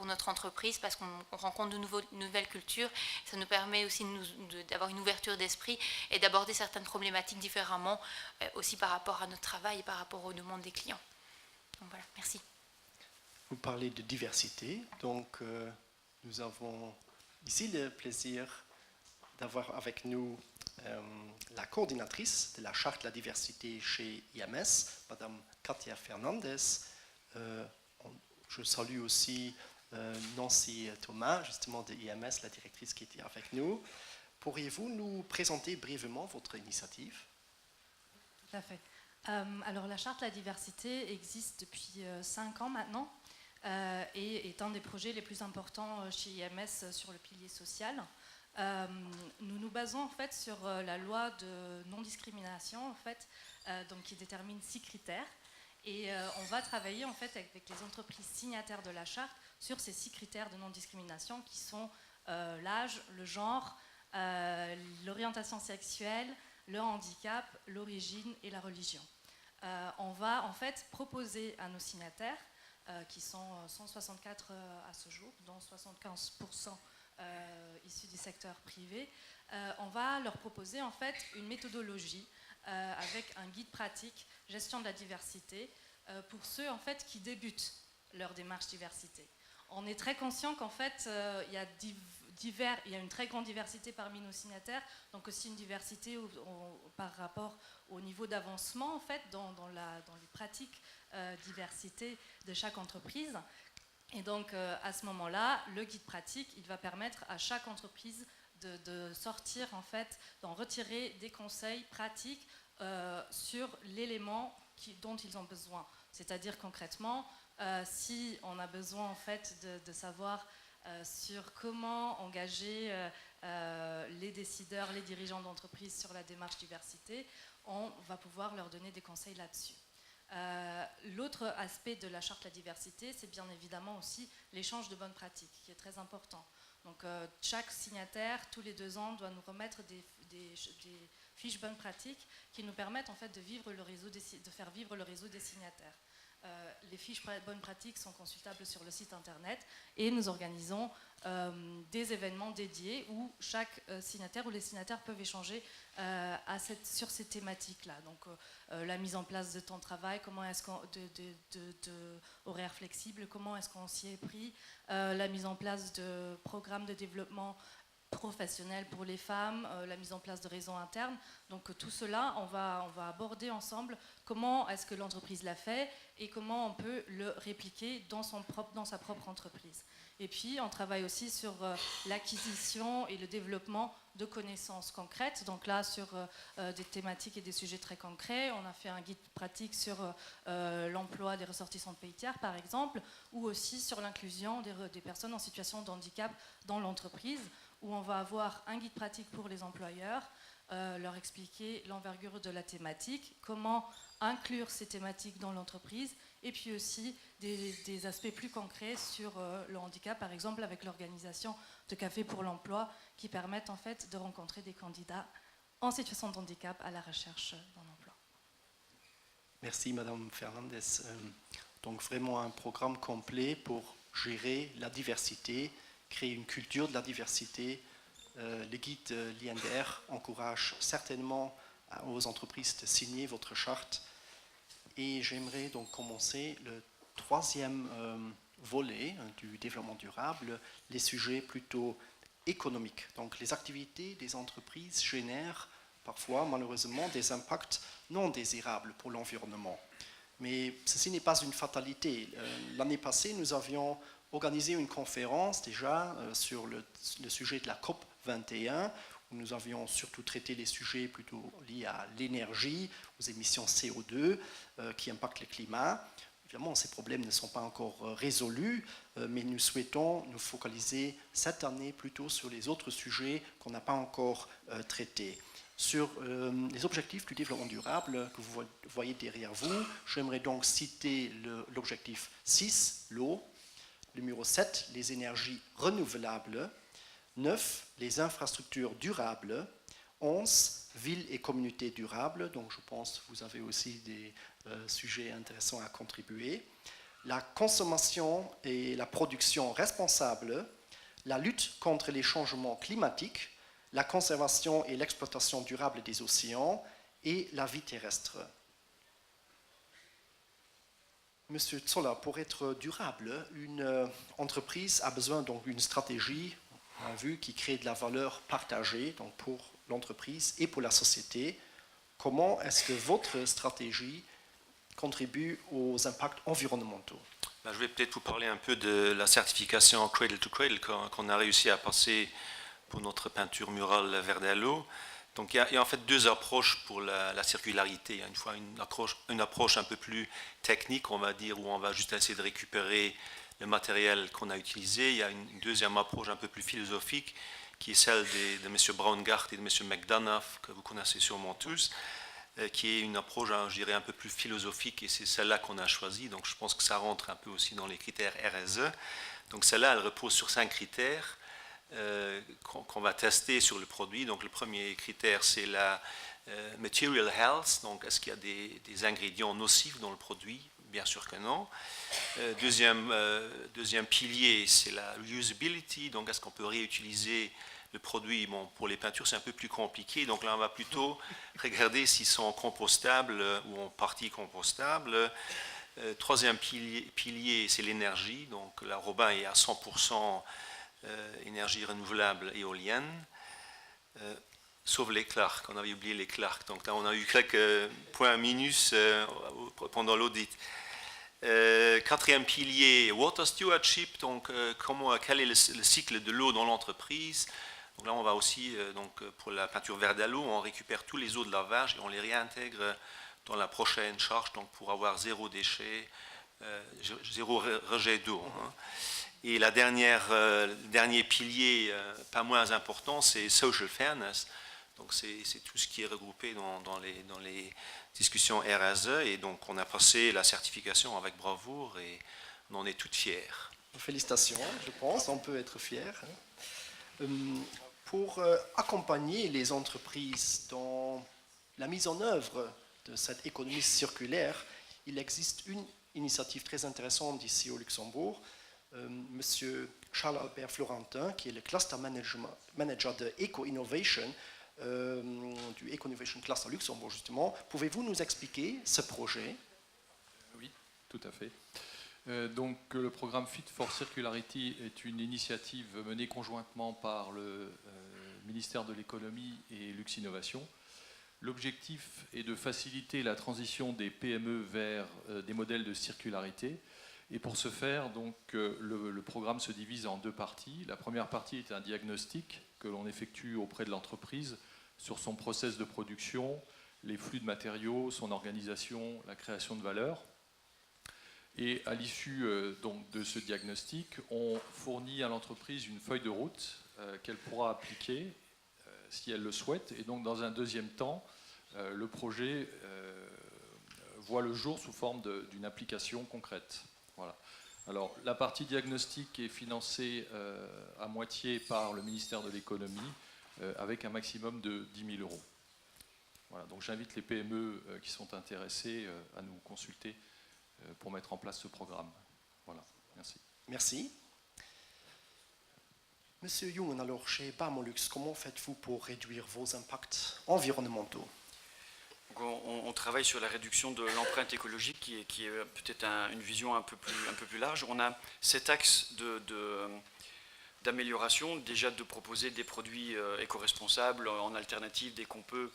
notre entreprise parce qu'on rencontre de nouvelles cultures. Ça nous permet aussi d'avoir une ouverture d'esprit et d'aborder certaines problématiques différemment aussi par rapport à notre travail et par rapport aux demandes des clients. Donc voilà, merci. Vous parlez de diversité, donc nous avons ici le plaisir d'avoir avec nous la coordinatrice de la charte de la diversité chez IMS, Madame Katia Fernandez. Je salue aussi Nancy Thomas, justement de IMS, la directrice qui était avec nous. Pourriez-vous nous présenter brièvement votre initiative? Tout à fait. Alors la charte de la diversité existe depuis 5 ans maintenant et est un des projets les plus importants chez IMS sur le pilier social. Nous nous basons en fait sur la loi de non-discrimination en fait, donc qui détermine 6 critères et on va travailler en fait avec les entreprises signataires de la charte sur ces 6 critères de non-discrimination qui sont l'âge, le genre, l'orientation sexuelle, le handicap, l'origine et la religion. On va en fait proposer à nos signataires, qui sont 164 à ce jour, dont 75% issus du secteur privé, on va leur proposer en fait une méthodologie avec un guide pratique gestion de la diversité pour ceux en fait qui débutent leur démarche diversité. On est très conscient qu'en fait il y a une très grande diversité parmi nos signataires, donc aussi une diversité par rapport au niveau d'avancement en fait dans les pratiques diversité de chaque entreprise. Et donc à ce moment-là, le guide pratique, il va permettre à chaque entreprise de sortir en fait, d'en retirer des conseils pratiques sur l'élément dont ils ont besoin. C'est-à-dire concrètement, si on a besoin en fait de savoir sur comment engager les décideurs, les dirigeants d'entreprise sur la démarche diversité, on va pouvoir leur donner des conseils là-dessus. L'autre aspect de la charte de la diversité, c'est bien évidemment aussi l'échange de bonnes pratiques, qui est très important. Donc chaque signataire, tous les 2 ans, doit nous remettre des fiches bonnes pratiques qui nous permettent en fait de faire vivre le réseau des signataires. Les fiches bonnes pratiques sont consultables sur le site internet et nous organisons des événements dédiés où chaque signataire ou les signataires peuvent échanger sur ces thématiques-là. Donc la mise en place de temps de travail, comment est-ce qu'on horaires flexibles, comment est-ce qu'on s'y est pris, la mise en place de programmes de développement professionnel pour les femmes, la mise en place de réseaux internes. Donc tout cela, on va aborder ensemble comment est-ce que l'entreprise l'a fait et comment on peut le répliquer dans sa propre entreprise. Et puis on travaille aussi sur l'acquisition et le développement de connaissances concrètes. Donc là, sur des thématiques et des sujets très concrets, on a fait un guide pratique sur l'emploi des ressortissants de pays tiers, par exemple, ou aussi sur l'inclusion des personnes en situation de handicap dans l'entreprise, où on va avoir un guide pratique pour les employeurs, leur expliquer l'envergure de la thématique, comment inclure ces thématiques dans l'entreprise, et puis aussi des aspects plus concrets sur le handicap, par exemple avec l'organisation de Café pour l'emploi, qui permettent en fait de rencontrer des candidats en situation de handicap à la recherche d'un emploi. Merci Madame Fernandez. Donc vraiment un programme complet pour gérer la diversité, créer une culture de la diversité. Le guide l'INDR encourage certainement aux entreprises de signer votre charte. Et j'aimerais donc commencer le 3e volet du développement durable, les sujets plutôt économiques. Donc les activités des entreprises génèrent parfois malheureusement des impacts non désirables pour l'environnement. Mais ceci n'est pas une fatalité. L'année passée, nous avions organisé une conférence déjà sur le sujet de la COP 21, où nous avions surtout traité les sujets plutôt liés à l'énergie, aux émissions CO2 qui impactent le climat. Évidemment, ces problèmes ne sont pas encore résolus, mais nous souhaitons nous focaliser cette année plutôt sur les autres sujets qu'on n'a pas encore traités. Sur les objectifs du développement durable que vous voyez derrière vous, j'aimerais donc citer l'objectif 6, l'eau, numéro 7, les énergies renouvelables, 9, les infrastructures durables, 11, villes et communautés durables, donc je pense que vous avez aussi des sujets intéressants à contribuer, la consommation et la production responsable, la lutte contre les changements climatiques, la conservation et l'exploitation durable des océans et la vie terrestre. Monsieur Zoller, pour être durable, une entreprise a besoin donc d'une stratégie en vue qui crée de la valeur partagée donc pour l'entreprise et pour la société. Comment est-ce que votre stratégie contribue aux impacts environnementaux? Je vais peut-être vous parler un peu de la certification Cradle to Cradle qu'on a réussi à passer pour notre peinture murale Verdello. Donc il y a en fait 2 approches pour la circularité. Il y a une approche un peu plus technique, on va dire, où on va juste essayer de récupérer le matériel qu'on a utilisé. Il y a une deuxième approche un peu plus philosophique, qui est celle de M. Braungart et de M. McDonough, que vous connaissez sûrement tous. qui est une approche, je dirais, un peu plus philosophique, et c'est celle-là qu'on a choisie. Donc je pense que ça rentre un peu aussi dans les critères RSE. Donc celle-là, elle repose sur 5 critères qu'on va tester sur le produit. Donc le premier critère, c'est la material health. Donc est-ce qu'il y a des ingrédients nocifs dans le produit? Bien sûr que non. Deuxième pilier, c'est la reusability. Donc est-ce qu'on peut réutiliser le produit? Bon, pour les peintures, c'est un peu plus compliqué. Donc là, on va plutôt regarder s'ils sont compostables ou en partie compostables. Troisième pilier, c'est l'énergie. Donc là, Robin est à 100% énergie renouvelable éolienne. Sauf les Clark, on avait oublié les Clark. Donc là, on a eu quelques points minus pendant l'audit. Quatrième pilier, water stewardship. Donc, quel est le cycle de l'eau dans l'entreprise? Donc là, on va aussi, pour la peinture verte à l'eau, on récupère tous les eaux de lavage et on les réintègre dans la prochaine charge, donc pour avoir zéro déchet, zéro rejet d'eau. Hein. Et le dernier pilier, pas moins important, c'est social fairness. Donc c'est tout ce qui est regroupé dans les discussions RSE. Et donc on a passé la certification avec bravoure et on en est toutes fiers. Félicitations, je pense, on peut être fiers. Pour accompagner les entreprises dans la mise en œuvre de cette économie circulaire, il existe une initiative très intéressante ici au Luxembourg. Monsieur Charles-Albert Florentin, qui est le cluster manager de Eco-Innovation, du Eco-Innovation Cluster Luxembourg justement. Pouvez-vous nous expliquer ce projet? Oui, tout à fait. Donc le programme Fit for Circularity est une initiative menée conjointement par le ministère de l'économie et Lux Innovation. L'objectif est de faciliter la transition des PME vers des modèles de circularité. Et pour ce faire, donc, le programme se divise en 2 parties. La première partie est un diagnostic que l'on effectue auprès de l'entreprise sur son process de production, les flux de matériaux, son organisation, la création de valeur. Et à l'issue donc de ce diagnostic, on fournit à l'entreprise une feuille de route qu'elle pourra appliquer si elle le souhaite. Et donc dans un deuxième temps, le projet voit le jour sous forme d'une application concrète. Voilà. Alors la partie diagnostic est financée à moitié par le ministère de l'économie avec un maximum de 10 000 €. Voilà, donc j'invite les PME qui sont intéressées à nous consulter pour mettre en place ce programme. Voilà, merci. Merci. Monsieur Jungen, alors chez Barmolux, comment faites-vous pour réduire vos impacts environnementaux? On travaille sur la réduction de l'empreinte écologique qui est peut-être une vision un peu plus large. On a cet axe d'amélioration, déjà de proposer des produits éco-responsables en alternative dès qu'on peut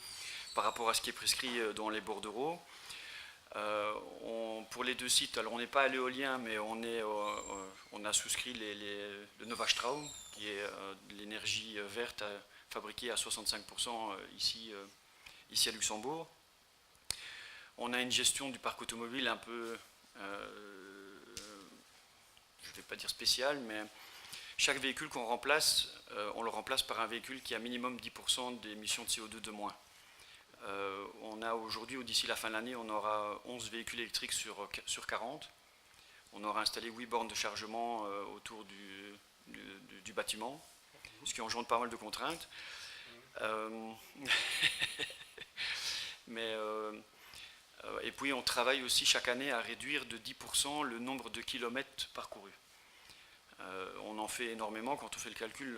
par rapport à ce qui est prescrit dans les bordereaux. Pour les 2 sites, alors on n'est pas à l'éolien, mais on a souscrit le Nova Straum, qui est l'énergie verte fabriquée à 65% ici à Luxembourg. On a une gestion du parc automobile un peu, je ne vais pas dire spéciale, mais chaque véhicule qu'on remplace, on le remplace par un véhicule qui a minimum 10% d'émissions de CO2 de moins. On a aujourd'hui, ou d'ici la fin de l'année, on aura 11 véhicules électriques sur 40. On aura installé 8 bornes de chargement autour du bâtiment, ce qui engendre pas mal de contraintes. Et puis on travaille aussi chaque année à réduire de 10% le nombre de kilomètres parcourus. On en fait énormément. Quand on fait le calcul,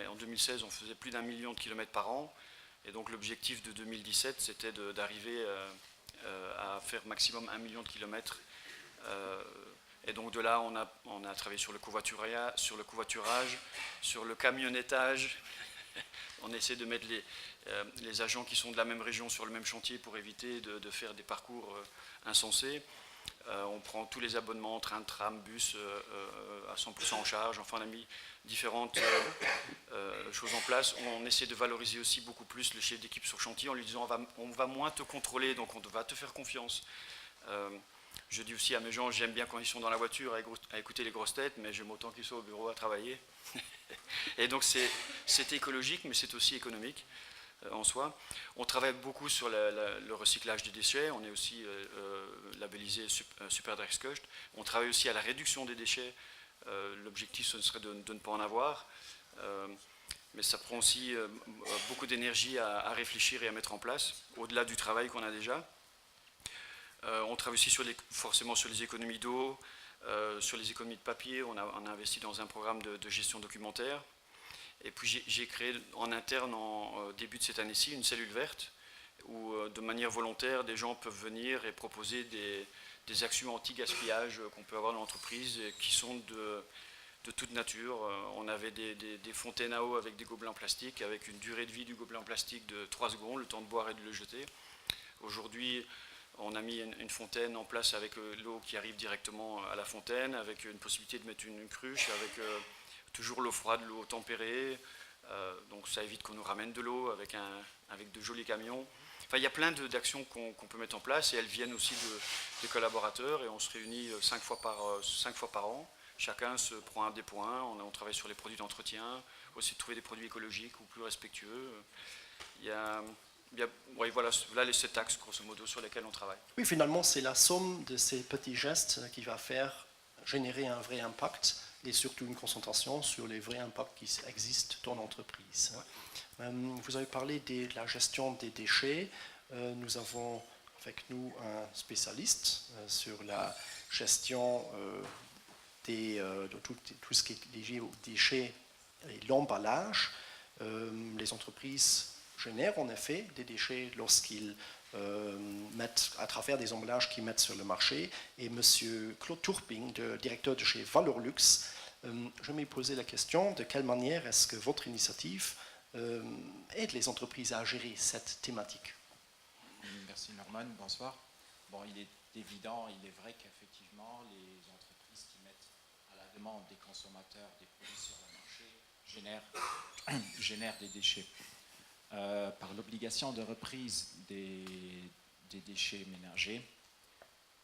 en 2016, on faisait plus d'1 million de kilomètres par an. Et donc l'objectif de 2017, c'était d'arriver à faire maximum 1 million de kilomètres. Et donc de là, on a travaillé sur le covoiturage, sur le camionnettage. On essaie de mettre les agents qui sont de la même région sur le même chantier pour éviter de faire des parcours insensés. On prend tous les abonnements, train, tram, bus à 100% en charge. Enfin, on a mis différentes choses en place. On essaie de valoriser aussi beaucoup plus le chef d'équipe sur chantier en lui disant on va moins te contrôler, donc on va te faire confiance. Je dis aussi à mes gens, j'aime bien quand ils sont dans la voiture à écouter les grosses têtes, mais j'aime autant qu'ils soient au bureau à travailler. Et donc c'est écologique, mais c'est aussi économique. en soi. On travaille beaucoup sur le recyclage des déchets. On est aussi labellisé Super Dregscocht. On travaille aussi à la réduction des déchets. L'objectif, ce serait de ne pas en avoir. Mais ça prend aussi beaucoup d'énergie à réfléchir et à mettre en place, au-delà du travail qu'on a déjà. On travaille aussi forcément sur les économies d'eau, sur les économies de papier. On a investi dans un programme de gestion documentaire. Et puis j'ai créé en interne, en début de cette année-ci, une cellule verte, où de manière volontaire, des gens peuvent venir et proposer des actions anti-gaspillage qu'on peut avoir dans l'entreprise, qui sont de toute nature. On avait des fontaines à eau avec des gobelets en plastique, avec une durée de vie du gobelet en plastique de 3 secondes, le temps de boire et de le jeter. Aujourd'hui, on a mis une fontaine en place avec l'eau qui arrive directement à la fontaine, avec une possibilité de mettre une cruche, avec toujours l'eau froide, l'eau tempérée. Donc ça évite qu'on nous ramène de l'eau avec de jolis camions. Enfin, il y a plein d'actions qu'on peut mettre en place, et elles viennent aussi des collaborateurs, et on se réunit 5 fois par an. Chacun se prend des points. On travaille sur les produits d'entretien, aussi de trouver des produits écologiques ou plus respectueux. Voilà les 7 axes, grosso modo, sur lesquels on travaille. Oui, finalement, c'est la somme de ces petits gestes qui va générer un vrai impact, et surtout une concentration sur les vrais impacts qui existent dans l'entreprise. Ouais. Vous avez parlé de la gestion des déchets. Nous avons avec nous un spécialiste sur la gestion de tout ce qui est lié aux déchets et l'emballage. Les entreprises génèrent en effet des déchets lorsqu'ils mettent à travers des emballages qu'ils mettent sur le marché. Et M. Claude Turping, directeur de chez Valorlux, je me posais la question de quelle manière est-ce que votre initiative aide les entreprises à gérer cette thématique. Merci Norman, bonsoir. Bon, il est évident, il est vrai qu'effectivement les entreprises qui mettent à la demande des consommateurs des produits sur le marché génèrent des déchets. Par l'obligation de reprise des déchets ménagers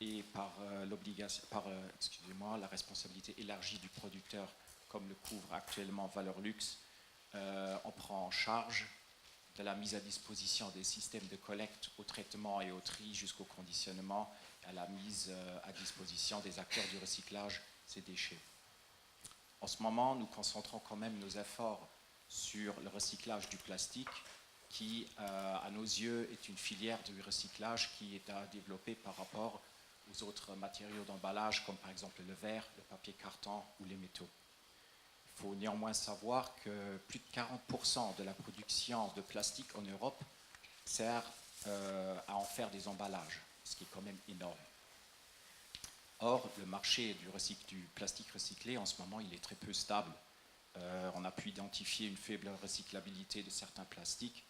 et par la responsabilité élargie du producteur, comme le couvre actuellement Valorlux, on prend en charge de la mise à disposition des systèmes de collecte, au traitement et au tri jusqu'au conditionnement, à la mise à disposition des acteurs du recyclage ces déchets. En ce moment, nous concentrons quand même nos efforts sur le recyclage du plastique, qui, à nos yeux, est une filière du recyclage qui est à développer par rapport aux autres matériaux d'emballage, comme par exemple le verre, le papier carton ou les métaux. Il faut néanmoins savoir que plus de 40% de la production de plastique en Europe sert à en faire des emballages, ce qui est quand même énorme. Or, le marché du plastique recyclé, en ce moment, il est très peu stable. On a pu identifier une faible recyclabilité de certains plastiques.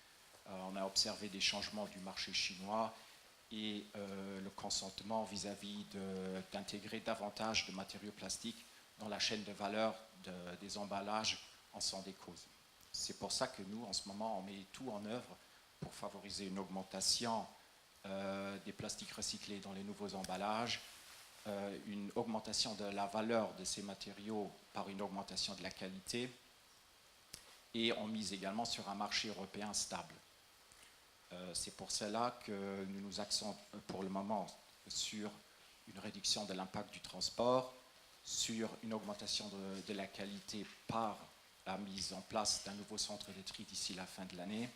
On a observé des changements du marché chinois et le consentement vis-à-vis d'intégrer davantage de matériaux plastiques dans la chaîne de valeur des emballages en sont des causes. C'est pour ça que nous, en ce moment, on met tout en œuvre pour favoriser une augmentation des plastiques recyclés dans les nouveaux emballages, une augmentation de la valeur de ces matériaux par une augmentation de la qualité, et on mise également sur un marché européen stable. C'est pour cela que nous nous axons pour le moment sur une réduction de l'impact du transport, sur une augmentation de la qualité par la mise en place d'un nouveau centre de tri d'ici la fin de l'année,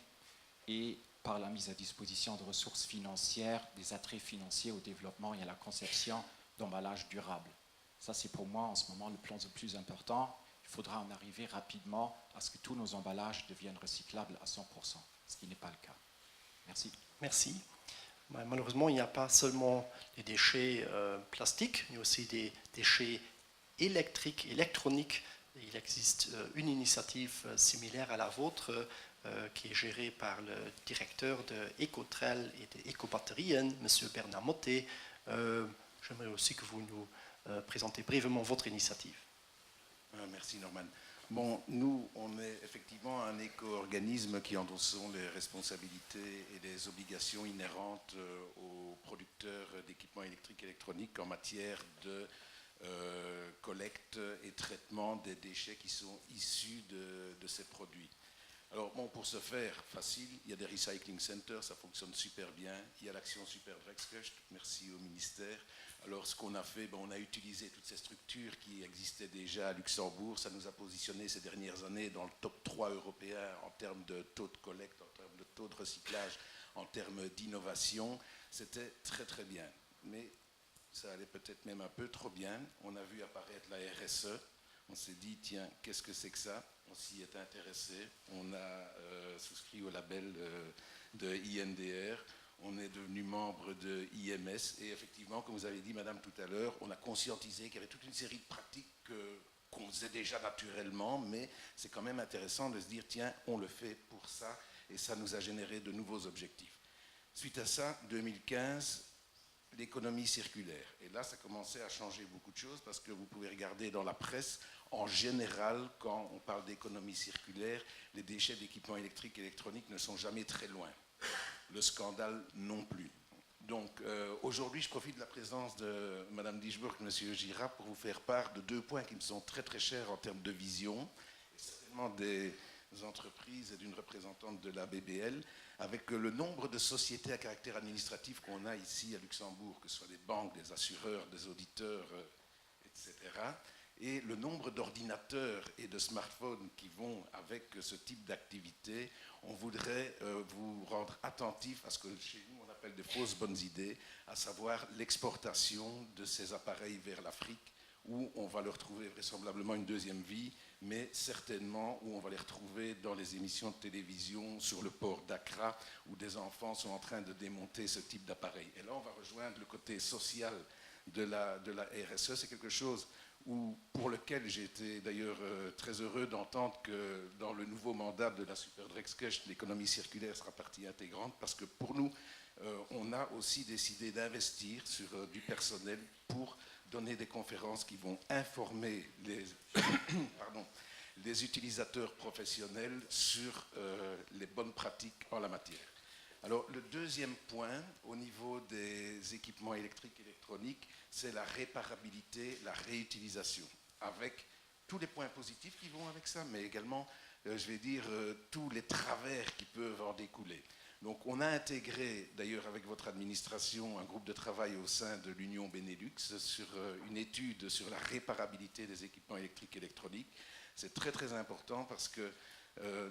et par la mise à disposition de ressources financières, des attraits financiers au développement et à la conception d'emballages durables. Ça, c'est pour moi en ce moment le plan le plus important. Il faudra en arriver rapidement à ce que tous nos emballages deviennent recyclables à 100%, ce qui n'est pas le cas. Merci. Merci. Malheureusement, il n'y a pas seulement les déchets plastiques, il y a aussi des déchets électriques, électroniques. Il existe une initiative similaire à la vôtre qui est gérée par le directeur de Ecotrel et de Ecobatterien, M. Bernard Mottet. J'aimerais aussi que vous nous présentez brièvement votre initiative. Merci Norman. Bon, nous, on est effectivement un éco-organisme qui endossons les responsabilités et les obligations inhérentes aux producteurs d'équipements électriques et électroniques en matière de collecte et traitement des déchets qui sont issus de ces produits. Alors bon, pour ce faire facile, il y a des recycling centers, ça fonctionne super bien. Il y a l'action Super Drecksköcht, merci au ministère. Alors ce qu'on a fait, on a utilisé toutes ces structures qui existaient déjà à Luxembourg. Ça nous a positionné ces dernières années dans le top 3 européen en termes de taux de collecte, en termes de taux de recyclage, en termes d'innovation. C'était très très bien. Mais ça allait peut-être même un peu trop bien. On a vu apparaître la RSE. On s'est dit, tiens, qu'est-ce que c'est que ça? On s'y est intéressé. On a souscrit au label de INDR. On est devenu membre de IMS. Et effectivement, comme vous avez dit, madame, tout à l'heure, on a conscientisé qu'il y avait toute une série de pratiques qu'on faisait déjà naturellement, mais c'est quand même intéressant de se dire, tiens, on le fait pour ça. Et ça nous a généré de nouveaux objectifs. Suite à ça, 2015, l'économie circulaire. Et là, ça commençait à changer beaucoup de choses parce que vous pouvez regarder dans la presse, en général, quand on parle d'économie circulaire, les déchets d'équipements électriques et électroniques ne sont jamais très loin. Le scandale non plus. Donc aujourd'hui, je profite de la présence de Mme Dijburg et M. Gira pour vous faire part de 2 points qui me sont très très chers en termes de vision, et certainement des entreprises et d'une représentante de la BBL, avec le nombre de sociétés à caractère administratif qu'on a ici à Luxembourg, que ce soit des banques, des assureurs, des auditeurs, etc., et le nombre d'ordinateurs et de smartphones qui vont avec ce type d'activité. On voudrait vous rendre attentif à ce que chez nous on appelle des fausses bonnes idées, à savoir l'exportation de ces appareils vers l'Afrique, où on va leur trouver vraisemblablement une deuxième vie, mais certainement où on va les retrouver dans les émissions de télévision sur le port d'Accra, où des enfants sont en train de démonter ce type d'appareil. Et là, on va rejoindre le côté social de la RSE. C'est quelque chose pour lequel j'ai été d'ailleurs très heureux d'entendre que dans le nouveau mandat de la Super Drecksköcht, l'économie circulaire sera partie intégrante, parce que pour nous, on a aussi décidé d'investir sur du personnel pour donner des conférences qui vont informer les utilisateurs professionnels sur les bonnes pratiques en la matière. Alors, le deuxième point, au niveau des équipements électriques et électroniques, c'est la réparabilité, la réutilisation, avec tous les points positifs qui vont avec ça, mais également, je vais dire, tous les travers qui peuvent en découler. Donc, on a intégré, d'ailleurs, avec votre administration, un groupe de travail au sein de l'Union Benelux sur une étude sur la réparabilité des équipements électriques et électroniques. C'est très, très important parce que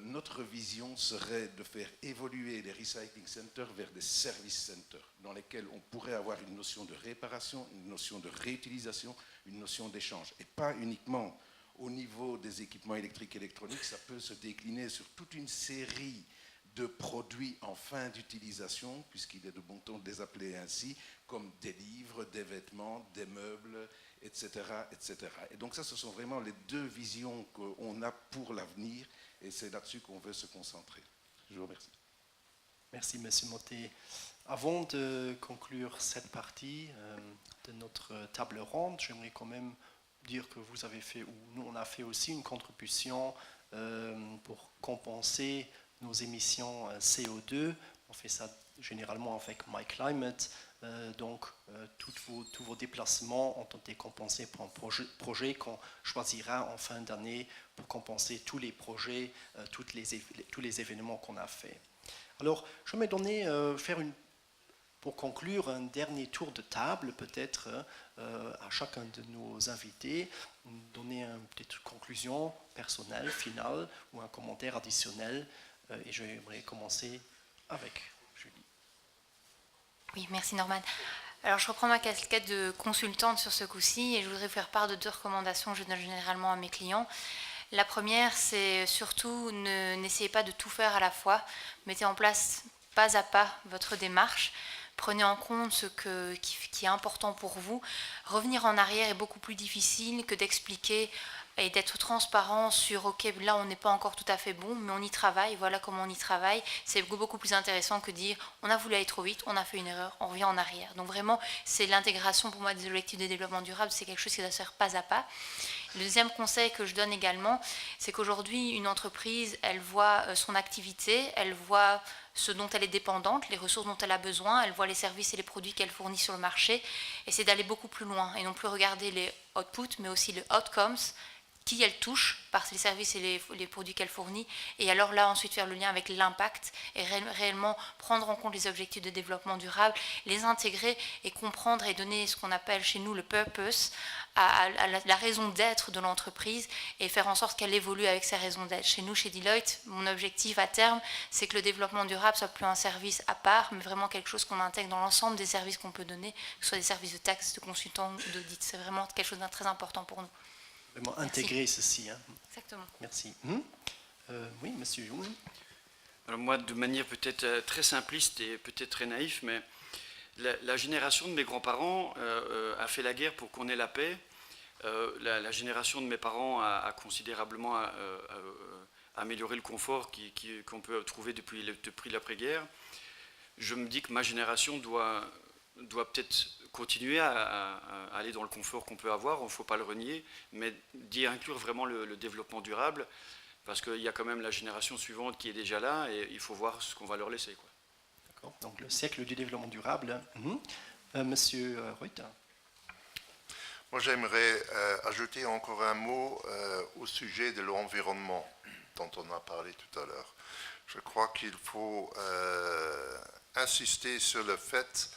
notre vision serait de faire évoluer les recycling centers vers des service centers dans lesquels on pourrait avoir une notion de réparation, une notion de réutilisation, une notion d'échange. Et pas uniquement au niveau des équipements électriques et électroniques, ça peut se décliner sur toute une série de produits en fin d'utilisation, puisqu'il est de bon ton de les appeler ainsi, comme des livres, des vêtements, des meubles, etc., etc. Et donc ça, ce sont vraiment les 2 visions qu'on a pour l'avenir, et c'est là-dessus qu'on veut se concentrer. Je vous remercie. Merci, M. Mottet. Avant de conclure cette partie de notre table ronde, j'aimerais quand même dire que vous avez fait, ou nous on a fait aussi une contribution pour compenser nos émissions CO2. On fait ça généralement avec MyClimate. Donc, tous vos déplacements ont été compensés par un projet qu'on choisira en fin d'année pour compenser tous les projets, tous les événements qu'on a fait. Alors, je vais pour conclure, un dernier tour de table, peut-être, à chacun de nos invités, donner une petite conclusion personnelle, finale, ou un commentaire additionnel. Et j'aimerais commencer avec Julie. Oui, merci Norman. Alors je reprends ma casquette de consultante sur ce coup-ci et je voudrais faire part de 2 recommandations que je donne généralement à mes clients. La première, c'est surtout n'essayez pas de tout faire à la fois. Mettez en place pas à pas votre démarche. Prenez en compte ce qui est important pour vous. Revenir en arrière est beaucoup plus difficile que d'expliquer et d'être transparent sur « ok, là on n'est pas encore tout à fait bon, mais on y travaille, voilà comment on y travaille ». C'est beaucoup plus intéressant que de dire « on a voulu aller trop vite, on a fait une erreur, on revient en arrière ». Donc vraiment, c'est l'intégration pour moi des objectifs de développement durable, c'est quelque chose qui doit se faire pas à pas. Le deuxième conseil que je donne également, c'est qu'aujourd'hui, une entreprise, elle voit son activité, elle voit ce dont elle est dépendante, les ressources dont elle a besoin, elle voit les services et les produits qu'elle fournit sur le marché, et c'est d'aller beaucoup plus loin, et non plus regarder les outputs, mais aussi les outcomes. qui elle touche par les services et les produits qu'elle fournit, et alors là ensuite faire le lien avec l'impact et réellement prendre en compte les objectifs de développement durable, les intégrer et comprendre et donner ce qu'on appelle chez nous le purpose, à la raison d'être de l'entreprise et faire en sorte qu'elle évolue avec ses raisons d'être. Chez nous, chez Deloitte, mon objectif à terme, c'est que le développement durable soit plus un service à part, mais vraiment quelque chose qu'on intègre dans l'ensemble des services qu'on peut donner, que ce soit des services de taxes, de consultants, d'audit. C'est vraiment quelque chose de très important pour nous. Vraiment intégrer ceci. Hein. Exactement. Merci. Oui, monsieur Jung. Alors moi, de manière peut-être très simpliste et peut-être très naïf, mais la génération de mes grands-parents a fait la guerre pour qu'on ait la paix. La génération de mes parents a considérablement amélioré le confort qu'on peut trouver depuis l'après-guerre. Je me dis que ma génération doit peut-être continuer à aller dans le confort qu'on peut avoir, il ne faut pas le renier, mais d'y inclure vraiment le développement durable, parce qu'il y a quand même la génération suivante qui est déjà là, et il faut voir ce qu'on va leur laisser. D'accord. Donc le siècle du développement durable. Monsieur Reuter. Moi, j'aimerais ajouter encore un mot au sujet de l'environnement dont on a parlé tout à l'heure. Je crois qu'il faut insister sur le fait,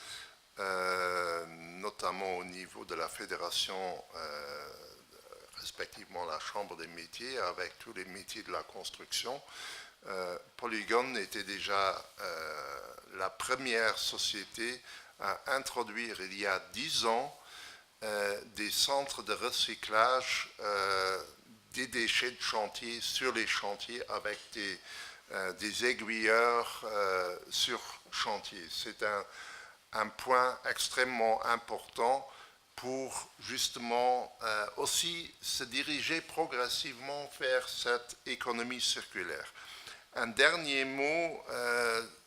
notamment au niveau de la fédération, respectivement la Chambre des métiers, avec tous les métiers de la construction. Polygon était déjà la première société à introduire il y a 10 ans des centres de recyclage des déchets de chantier sur les chantiers avec des aiguilleurs sur chantier. C'est un point extrêmement important pour justement aussi se diriger progressivement vers cette économie circulaire. Un dernier mot,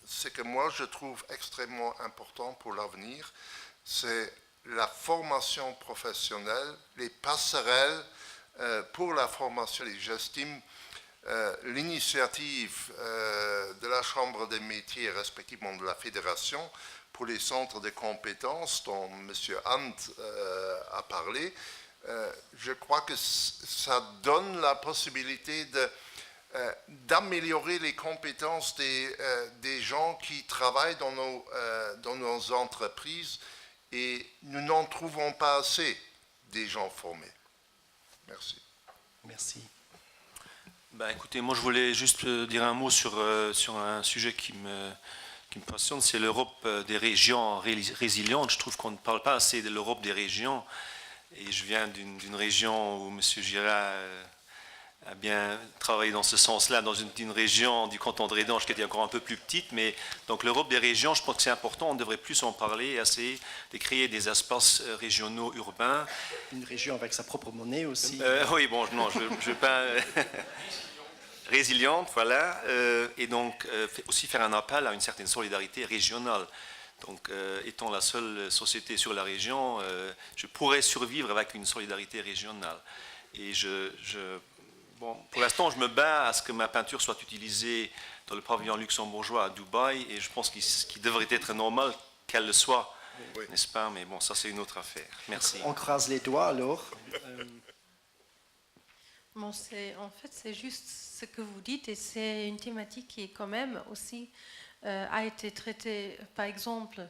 ce que moi je trouve extrêmement important pour l'avenir, c'est la formation professionnelle, les passerelles pour la formation. Et j'estime l'initiative de la Chambre des métiers, respectivement de la Fédération, pour les centres de compétences dont M. Hunt a parlé, je crois que ça donne la possibilité d'améliorer les compétences des gens qui travaillent dans nos entreprises, et nous n'en trouvons pas assez des gens formés. Merci. Merci. Ben, écoutez, moi je voulais juste dire un mot sur un sujet qui me passionne, c'est l'Europe des régions résilientes. Je trouve qu'on ne parle pas assez de l'Europe des régions. Et je viens d'une région où M. Girard a bien travaillé dans ce sens-là, dans une région du canton de Rédange qui était encore un peu plus petite. Mais donc l'Europe des régions, je pense que c'est important, on devrait plus en parler et essayer de créer des espaces régionaux urbains. Une région avec sa propre monnaie aussi. Oui, bon, non, je ne veux pas... résiliente, voilà, et donc aussi faire un appel à une certaine solidarité régionale. Donc, étant la seule société sur la région, je pourrais survivre avec une solidarité régionale. Et bon, pour l'instant, je me bats à ce que ma peinture soit utilisée dans le pavillon luxembourgeois à Dubaï, et je pense qu'il devrait être normal qu'elle le soit, oui. N'est-ce pas? Mais bon, ça c'est une autre affaire. Merci. On croise les doigts alors. Bon, en fait, c'est juste ce que vous dites, et c'est une thématique qui est quand même aussi a été traitée. Par exemple,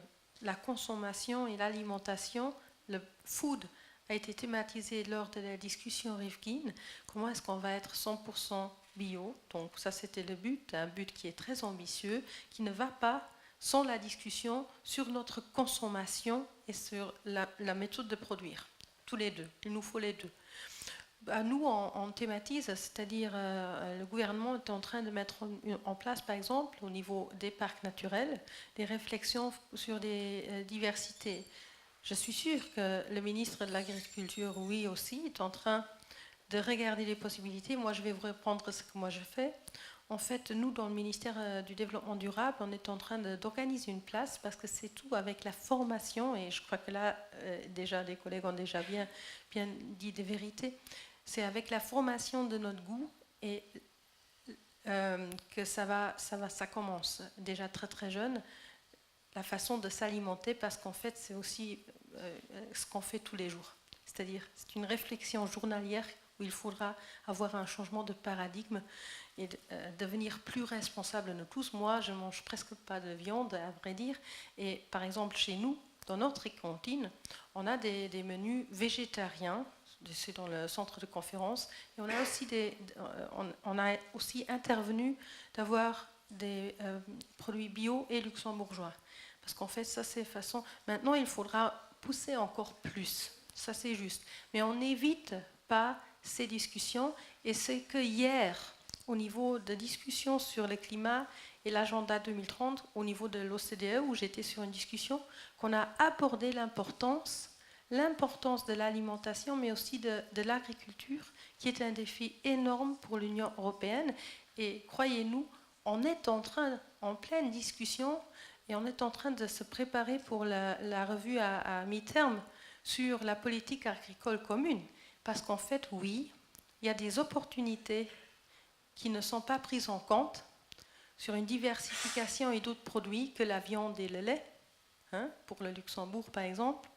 la consommation et l'alimentation, le food a été thématisé lors de la discussion Rifkin. Comment est-ce qu'on va être 100% bio? Donc ça, c'était le but, un but qui est très ambitieux, qui ne va pas sans la discussion sur notre consommation et sur la méthode de produire. Tous les deux, il nous faut les deux. Nous, on thématise, c'est-à-dire le gouvernement est en train de mettre en place, par exemple, au niveau des parcs naturels, des réflexions sur des diversités. Je suis sûre que le ministre de l'Agriculture, oui aussi, est en train de regarder les possibilités. Moi, je vais vous répondre ce que moi je fais. En fait, nous, dans le ministère du Développement durable, on est en train d'organiser une place parce que c'est tout avec la formation, et je crois que là, déjà, les collègues ont déjà bien dit des vérités. C'est avec la formation de notre goût et que ça commence déjà très très jeune, la façon de s'alimenter, parce qu'en fait c'est aussi ce qu'on fait tous les jours. C'est-à-dire c'est une réflexion journalière où il faudra avoir un changement de paradigme et devenir plus responsable de tous. Moi, je ne mange presque pas de viande, à vrai dire. Et par exemple, chez nous, dans notre cantine, on a des menus végétariens. C'est dans le centre de conférence. Et on a aussi intervenu d'avoir des produits bio et luxembourgeois. Parce qu'en fait, ça, c'est façon... Maintenant, il faudra pousser encore plus. Ça, c'est juste. Mais on n'évite pas ces discussions. Et c'est que hier, au niveau de discussions sur le climat et l'agenda 2030, au niveau de l'OCDE, où j'étais sur une discussion, qu'on a abordé l'importance de l'alimentation, mais aussi de l'agriculture, qui est un défi énorme pour l'Union européenne. Et croyez-nous, on est en pleine discussion, et on est en train de se préparer pour la revue à mi-terme sur la politique agricole commune. Parce qu'en fait, oui, il y a des opportunités qui ne sont pas prises en compte sur une diversification et d'autres produits que la viande et le lait, pour le Luxembourg par exemple.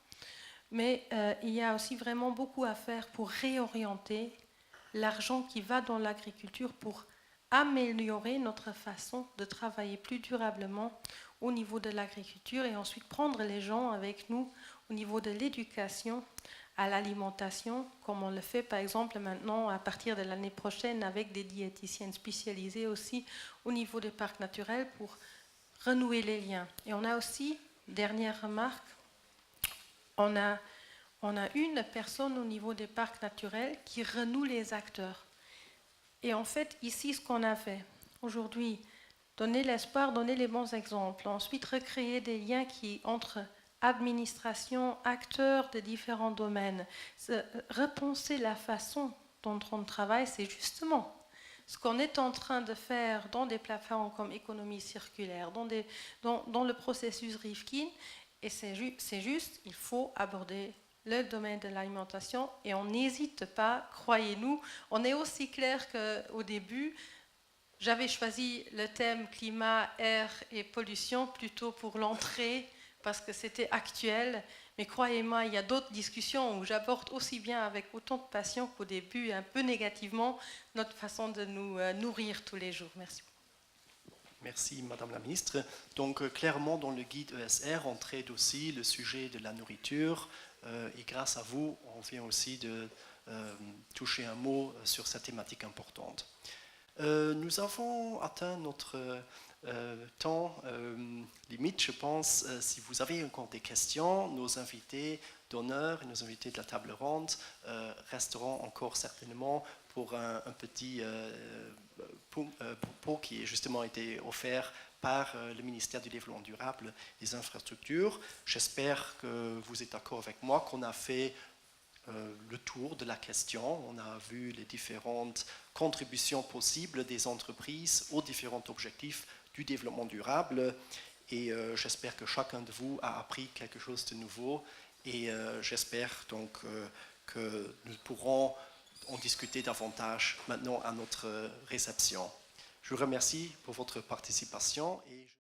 Mais il y a aussi vraiment beaucoup à faire pour réorienter l'argent qui va dans l'agriculture pour améliorer notre façon de travailler plus durablement au niveau de l'agriculture et ensuite prendre les gens avec nous au niveau de l'éducation à l'alimentation, comme on le fait par exemple maintenant à partir de l'année prochaine avec des diététiciennes spécialisées aussi au niveau des parcs naturels pour renouer les liens. Et on a aussi, dernière remarque, on a une personne au niveau des parcs naturels qui renoue les acteurs. Et en fait, ici, ce qu'on a fait aujourd'hui, donner l'espoir, donner les bons exemples, ensuite recréer des liens entre administration, acteurs de différents domaines, repenser la façon dont on travaille, c'est justement ce qu'on est en train de faire dans des plateformes comme économie circulaire, dans le processus Rifkin, et c'est juste, il faut aborder le domaine de l'alimentation et on n'hésite pas, croyez-nous. On est aussi clair qu'au début, j'avais choisi le thème climat, air et pollution plutôt pour l'entrée parce que c'était actuel. Mais croyez-moi, il y a d'autres discussions où j'aborde aussi bien avec autant de passion qu'au début, un peu négativement, notre façon de nous nourrir tous les jours. Merci. Merci Madame la Ministre. Donc clairement dans le guide ESR, on traite aussi le sujet de la nourriture et grâce à vous, on vient aussi de toucher un mot sur cette thématique importante. Nous avons atteint notre temps limite, je pense. Si vous avez encore des questions, nos invités d'honneur et nos invités de la table ronde resteront encore certainement pour un petit pot qui a justement été offert par le ministère du Développement durable et des infrastructures. J'espère que vous êtes d'accord avec moi qu'on a fait le tour de la question. On a vu les différentes contributions possibles des entreprises aux différents objectifs du développement durable et j'espère que chacun de vous a appris quelque chose de nouveau et j'espère donc que nous pourrons en discuter davantage maintenant à notre réception. Je vous remercie pour votre participation et